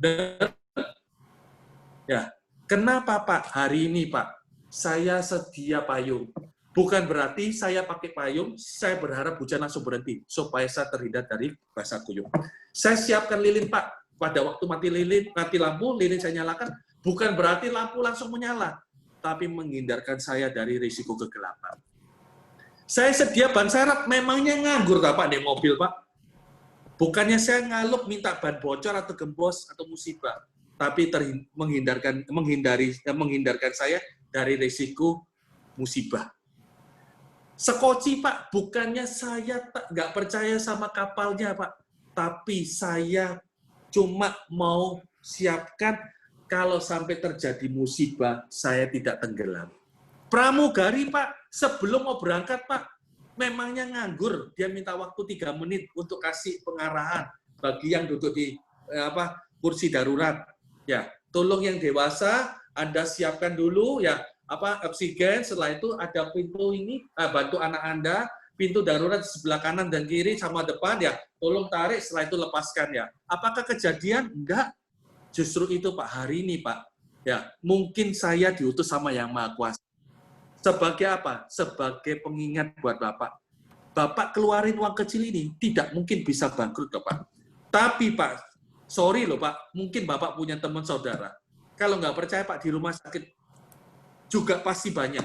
Ya, kenapa Pak? Hari ini Pak, saya sedia payung. Bukan berarti saya pakai payung, saya berharap hujan langsung berhenti, supaya saya terhindar dari basah kuyup. Saya siapkan lilin Pak, pada waktu mati lampu, lilin saya nyalakan, bukan berarti lampu langsung menyala, tapi menghindarkan saya dari risiko kegelapan. Saya sedia ban serep, memangnya nganggur Pak di mobil Pak? Bukannya saya ngalup minta ban bocor atau gembos atau musibah, tapi menghindarkan saya dari risiko musibah. Sekoci Pak, bukannya saya nggak percaya sama kapalnya Pak, tapi saya cuma mau siapkan kalau sampai terjadi musibah, saya tidak tenggelam. Pramugari Pak, sebelum mau berangkat Pak, memangnya nganggur, dia minta waktu 3 menit untuk kasih pengarahan bagi yang duduk di kursi darurat. Ya, tolong yang dewasa Anda siapkan dulu ya oksigen, setelah itu ada pintu ini, bantu anak Anda, pintu darurat di sebelah kanan dan kiri sama depan ya, tolong tarik, setelah itu lepaskan ya. Apakah kejadian? Enggak. Justru itu Pak, hari ini Pak, ya mungkin saya diutus sama Yang Maha Kuasa. Sebagai apa? Sebagai pengingat buat Bapak. Bapak keluarin uang kecil ini, tidak mungkin bisa bangkrut Pak. Tapi Pak, sorry loh Pak, mungkin Bapak punya teman saudara. Kalau nggak percaya Pak, di rumah sakit juga pasti banyak.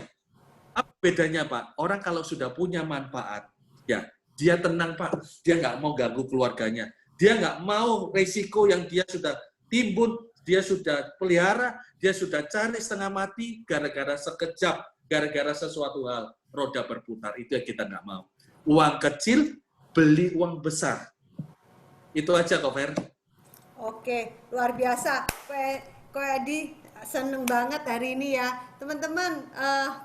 Apa bedanya Pak? Orang kalau sudah punya manfaat, ya dia tenang Pak, dia nggak mau ganggu keluarganya. Dia nggak mau resiko yang dia sudah timbun, dia sudah pelihara, dia sudah cari setengah mati, gara-gara sekejap, gara-gara sesuatu hal, roda berputar. Itu yang kita nggak mau. Uang kecil, beli uang besar. Itu aja kok, Fer. Oke, luar biasa. Ko Edi seneng banget hari ini ya. Teman-teman,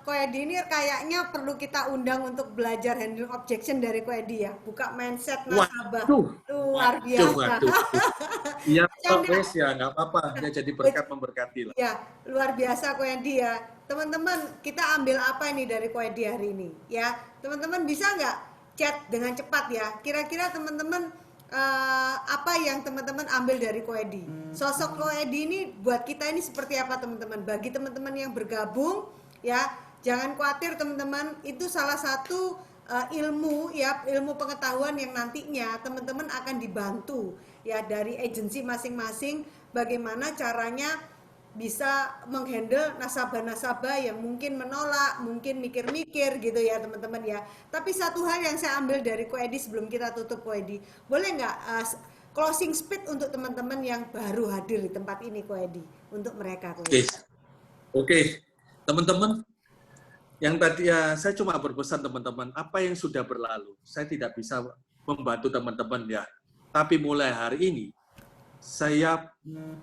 Ko Edi ini kayaknya perlu kita undang untuk belajar handling objection dari Ko Edi ya. Buka mindset nasabah. Waduh, Luar waduh, biasa. waduh. Iya, Pak, Canda. ya nggak apa-apa. Dia jadi berkat memberkati lah. Ya, luar biasa Ko Edi ya. Teman-teman, kita ambil apa ini dari Ko Edi hari ini? Ya, teman-teman bisa nggak chat dengan cepat ya? Kira-kira teman-teman apa yang teman-teman ambil dari Ko Edi? Sosok Ko Edi ini buat kita ini seperti apa teman-teman? Bagi teman-teman yang bergabung ya, jangan khawatir teman-teman, itu salah satu ilmu ya, ilmu pengetahuan yang nantinya teman-teman akan dibantu ya dari agensi masing-masing bagaimana caranya bisa menghandle nasabah-nasabah yang mungkin menolak, mungkin mikir-mikir gitu ya teman-teman ya. Tapi satu hal yang saya ambil dari Ko Edi sebelum kita tutup Ko Edi, boleh nggak closing speed untuk teman-teman yang baru hadir di tempat ini Ko Edi, untuk mereka Ko Edi. Oke. Teman-teman, yang tadi ya saya cuma berpesan teman-teman, apa yang sudah berlalu, saya tidak bisa membantu teman-teman ya. Tapi mulai hari ini, saya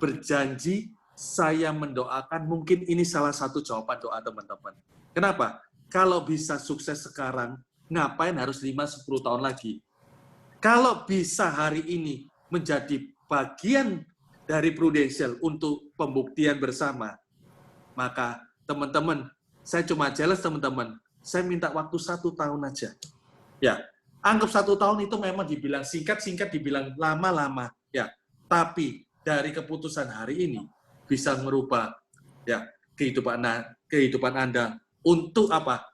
berjanji, saya mendoakan, mungkin ini salah satu jawaban doa teman-teman. Kenapa? Kalau bisa sukses sekarang, ngapain harus 5-10 tahun lagi? Kalau bisa hari ini menjadi bagian dari Prudential untuk pembuktian bersama, maka teman-teman, saya cuma jelas teman-teman, saya minta waktu 1 tahun aja. Ya, anggap 1 tahun itu memang dibilang singkat-singkat, dibilang lama-lama. Ya, tapi dari keputusan hari ini bisa merubah ya kehidupan Anda untuk apa?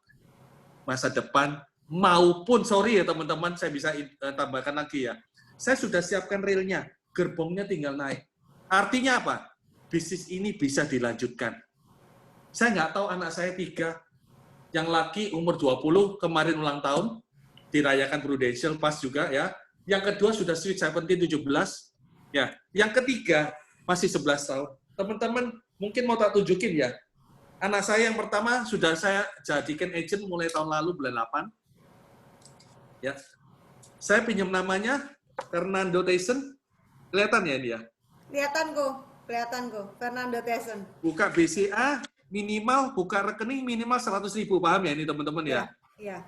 Masa depan maupun sorry ya teman-teman, saya bisa tambahkan lagi ya. Saya sudah siapkan relnya, gerbongnya tinggal naik. Artinya apa? Bisnis ini bisa dilanjutkan. Saya nggak tahu anak saya 3, yang laki umur 20, kemarin ulang tahun, dirayakan Prudential pas juga ya. Yang kedua sudah sweet 17, 17. Ya, yang ketiga masih 11 tahun. Teman-teman mungkin mau tak tunjukin ya. Anak saya yang pertama sudah saya jadikan agent mulai tahun lalu bulan 8. Ya. Saya pinjam namanya Fernando Tyson. Kelihatan ya ini ya? Kelihatan kok, Fernando Tyson. Buka BCA minimal, buka rekening minimal 100.000, paham ya ini teman-teman ya? Iya.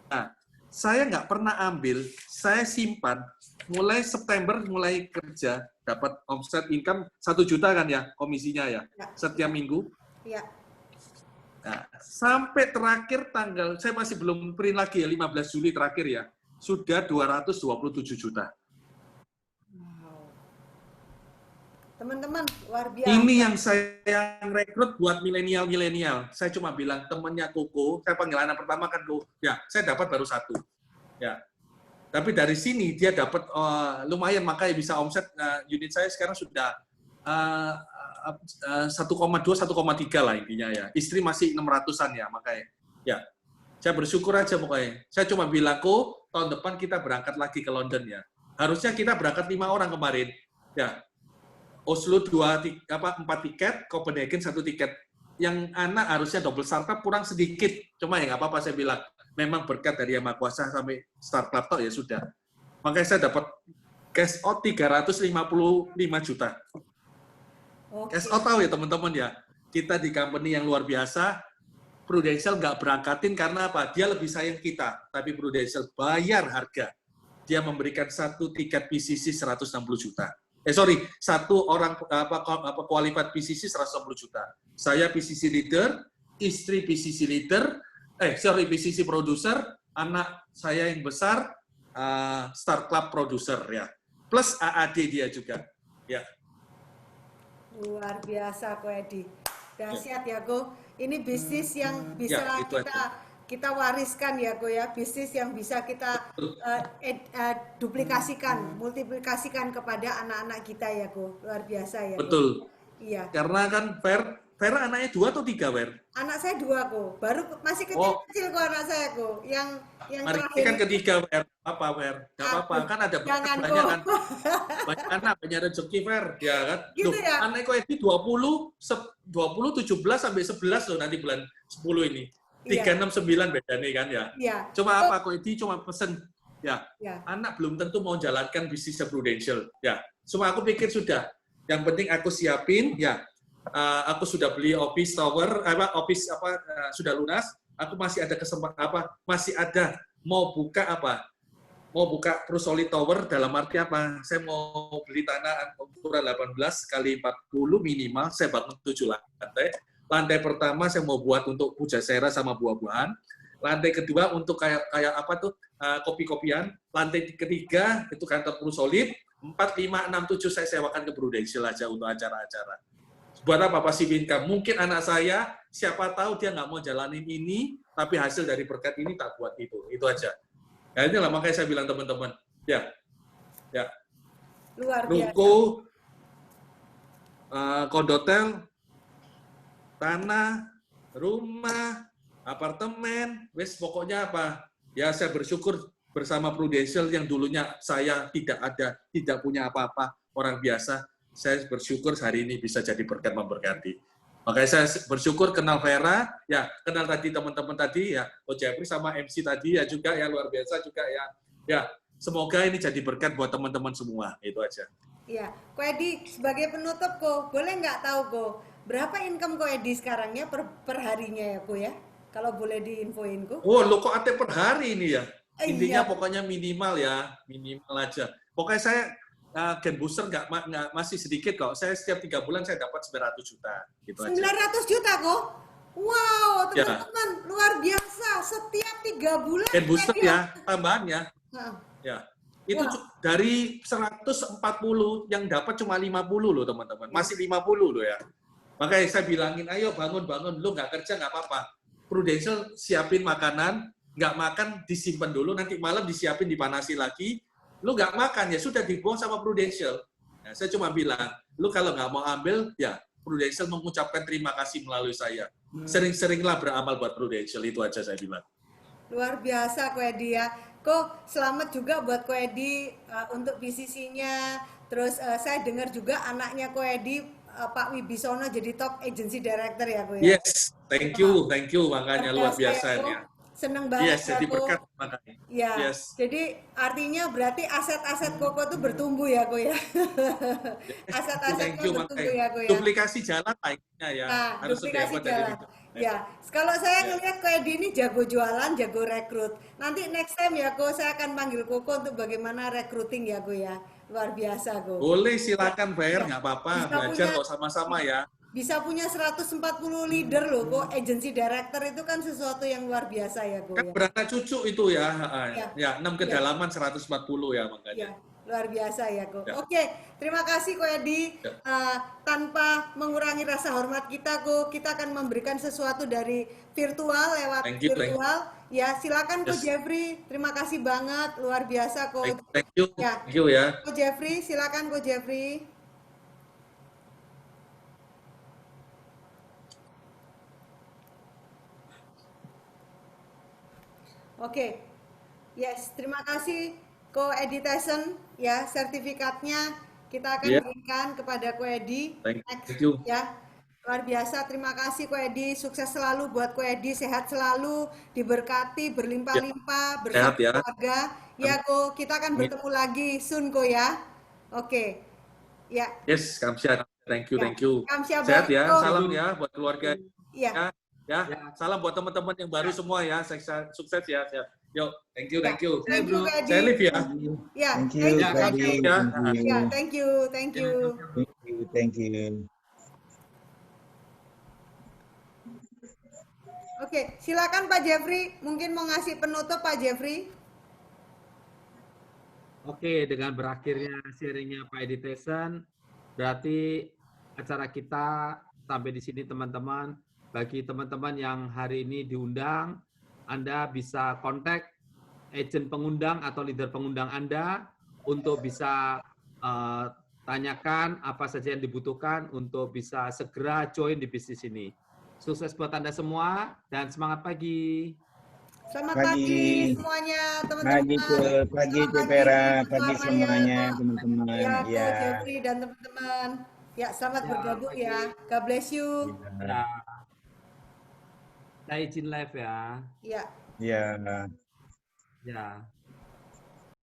Nah, saya nggak pernah ambil, saya simpan, mulai September mulai kerja, dapat omset income 1 juta kan ya, komisinya ya, setiap minggu. Iya. Nah, sampai terakhir tanggal, saya masih belum print lagi ya, 15 Juli terakhir ya, sudah 227 juta. Wow. Teman-teman, luar biasa. Ini yang saya rekrut buat milenial. Saya cuma bilang temennya Koko, saya panggil anak pertama kan Koko, ya saya dapat baru 1. Ya. Tapi dari sini dia dapat lumayan, makanya bisa omset unit saya sekarang sudah 1,2, 1,3 lah intinya ya. Istri masih 600-an ya, makanya. Ya, saya bersyukur aja pokoknya. Saya cuma bilang, Ko, tahun depan kita berangkat lagi ke London ya. Harusnya kita berangkat 5 orang kemarin. Ya, Oslo 4 tiket, Copenhagen 1 tiket. Yang anak harusnya double startup kurang sedikit. Cuma ya nggak apa-apa saya bilang. Memang berkat dari Yang Maha Kuasa sampai startup ya sudah. Makanya saya dapat cash out 355 juta. Cash out tahu ya teman-teman ya. Kita di company yang luar biasa, Prudential nggak berangkatin karena apa? Dia lebih sayang kita. Tapi Prudential bayar harga. Dia memberikan 1 tiket PCC 160 juta. Satu orang qualified PCC 160 juta. Saya PCC leader, istri PCC leader, PCC producer, anak saya yang besar, Star Club producer ya. Plus AAD dia juga. Ya. Luar biasa Ko Edi. Dahsyat ya Ko. Ini bisnis yang bisa Ya, kita kita wariskan ya Ko ya, bisnis yang bisa kita duplikasikan, multiplikasikan kepada anak-anak kita ya Ko. Luar biasa ya Ko. Betul. Iya. Karena kan Vera anaknya 2 atau 3, Ver? Anak saya 2 Ko. Baru masih Oh, kecil-kecil Ko anak saya Ko. Yang mari ini terakhir kan ketiga, Ver. Apa, Ver? Gak apa-apa. Kan ada jangan banyak Ko. kan. Banyak anak, banyak rezeki, Ver. Ya kan? Gitu Loh, ya. anak Edi 20, 17 sampai 11 loh nanti bulan 10 ini. Iya. 369 beda nih kan ya. Iya. Cuma apa, Ko Edi cuma pesen. Ya, Ya. anak belum tentu mau jalankan bisnisnya Prudential. Ya, cuma aku pikir sudah. Yang penting aku siapin, ya. Aku sudah beli office tower, sudah lunas. Aku masih ada kesempatan masih ada mau buka mau buka Prusolid Tower dalam arti apa? Saya mau beli tanah ukuran 18 kali 40 minimal, saya bangun 7 lantai. Lantai pertama saya mau buat untuk pujasera sama buah-buahan. Lantai kedua untuk kayak kopi-kopian. Lantai ketiga itu kantor Prusolid. 4, 5, 6, 7 saya sewakan ke Prudential aja untuk acara-acara. Buat apa passive income? Mungkin anak saya, siapa tahu dia nggak mau jalanin ini, tapi hasil dari berkat ini tak buat itu. Itu aja. Nah, inilah makanya saya bilang teman-teman, ya, Luar biasa. ruko, kondotel, tanah, rumah, apartemen, wes pokoknya apa? Ya saya bersyukur bersama Prudential yang dulunya saya tidak punya apa-apa, orang biasa. Saya bersyukur hari ini bisa jadi berkat memberkati. Makanya saya bersyukur kenal Vera, ya kenal tadi teman-teman tadi ya, Ko Jeffrey sama MC tadi ya juga ya luar biasa juga ya. Ya, semoga ini jadi berkat buat teman-teman semua. Itu aja. Iya, Ko Edi sebagai penutup Ko, boleh nggak tahu Ko, berapa income Ko Edi sekarang ya per harinya ya Ko ya? Kalau boleh diinfoin Ko. Oh, lo kok ate per hari ini ya? Intinya Iya, pokoknya minimal ya, minimal aja. Pokoknya saya gen booster nggak masih sedikit kok. Saya setiap 3 bulan saya dapat 900 juta, gitu aja. 900 juta Ko. Wow, Ya, teman-teman, luar biasa. Setiap 3 bulan. gen booster Edi, ya, tambahannya. Nah, Ya, itu wah, dari 140 yang dapat cuma 50 loh teman-teman. Masih 50 loh ya. Makanya saya bilangin, ayo bangun-bangun. Lu nggak kerja nggak apa-apa. Prudential siapin makanan, nggak makan disimpan dulu, nanti malam disiapin dipanasi lagi. Lu nggak makan, ya sudah dibuang sama Prudential. Nah, saya cuma bilang, lu kalau nggak mau ambil, ya Prudential mengucapkan terima kasih melalui saya. Sering-seringlah beramal buat Prudential, itu aja saya bilang. luar biasa Ko Edi ya. Ko, selamat juga buat Ko Edi untuk bisnisnya. Terus saya dengar juga anaknya Ko Edi, Pak Wibisono jadi top agency director ya Ko ya. Yes, thank Wah, you, makanya luar biasa Ko. ya. Seneng banget Yes, ya jadi Ko. berkat makanya. Ya, Yes. jadi artinya berarti aset-aset Koko tuh bertumbuh ya Ko ya. Yes, Aset-aset thank Ko you, bertumbuh makanya. ya Ko ya. Duplikasi jalan lainnya ya, Nah, harus lebih duplikasi hebat dari jalan. itu. Ya, kalau saya Ya. ngelihat Ko Edi ini jago jualan, jago rekrut. Nanti next time ya Ko, saya akan panggil Koko untuk bagaimana recruiting ya Ko ya. Luar biasa Ko. Boleh Ya, silakan Fer, ya. nggak apa-apa, Bisa belajar punya kok sama-sama ya. bisa punya 140 leader loh kok. Agency director itu kan sesuatu yang luar biasa ya Ko Kan ya. beranak cucu itu ya, Ya. ya 6 Ya. kedalaman 140 ya makanya. Ya, luar biasa ya, Ko. Ya. Oke, terima kasih, Ko Edi. Ya. Tanpa mengurangi rasa hormat kita, Ko, kita akan memberikan sesuatu dari virtual lewat Thank you, virtual. Ya, silakan, Ko yes. Jeffrey. Terima kasih banget, luar biasa, Ko. Thank you ya. Ko Jeffrey, silakan, Ko Jeffrey. Oke, yes, terima kasih Ko Edi Tyson ya, sertifikatnya kita akan Yeah. berikan kepada Ko Edi. Thank Next, you. ya. Luar biasa, terima kasih Ko Edi, sukses selalu buat Ko Edi, sehat selalu, diberkati, berlimpah-limpah bersama Sehat ya. keluarga. Ya Ko, kita akan bertemu lagi soon Ko ya. Oke. Ya. Yes, Kamsya. Thank you, Ya. thank you. Kamsia Sehat baik, ya, Ko. salam ya buat keluarga. Ya. Ya, salam buat teman-teman yang baru semua ya. Sukses ya. Yuk, thank you, thank you. Thank you, Ko Edi. Saya live ya. Ya, Thank you, thank you, Kak Ko Edi. Edi. Ya. Thank you. Ya, thank you, thank you. Thank you. Oke, silakan Pak Jeffrey. Mungkin mau ngasih penutup Pak Jeffrey. Oke, dengan berakhirnya sharingnya Pak Edi Tyson, berarti acara kita sampai di sini teman-teman. Bagi teman-teman yang hari ini diundang, Anda bisa kontak agent pengundang atau leader pengundang Anda untuk bisa tanyakan apa saja yang dibutuhkan untuk bisa segera join di bisnis ini. Sukses buat Anda semua dan semangat pagi. Selamat Pagi. pagi semuanya teman-teman. Pagi Cuk, pagi Selamat Cuk Vera, teman-teman pagi semuanya teman-teman. Ya, Ya. Coach Jeffrey dan teman-teman. Ya, selamat Ya, bergabung pagi. ya. God bless you. Ya. Saya izin live ya. Ya. Ya. Ya.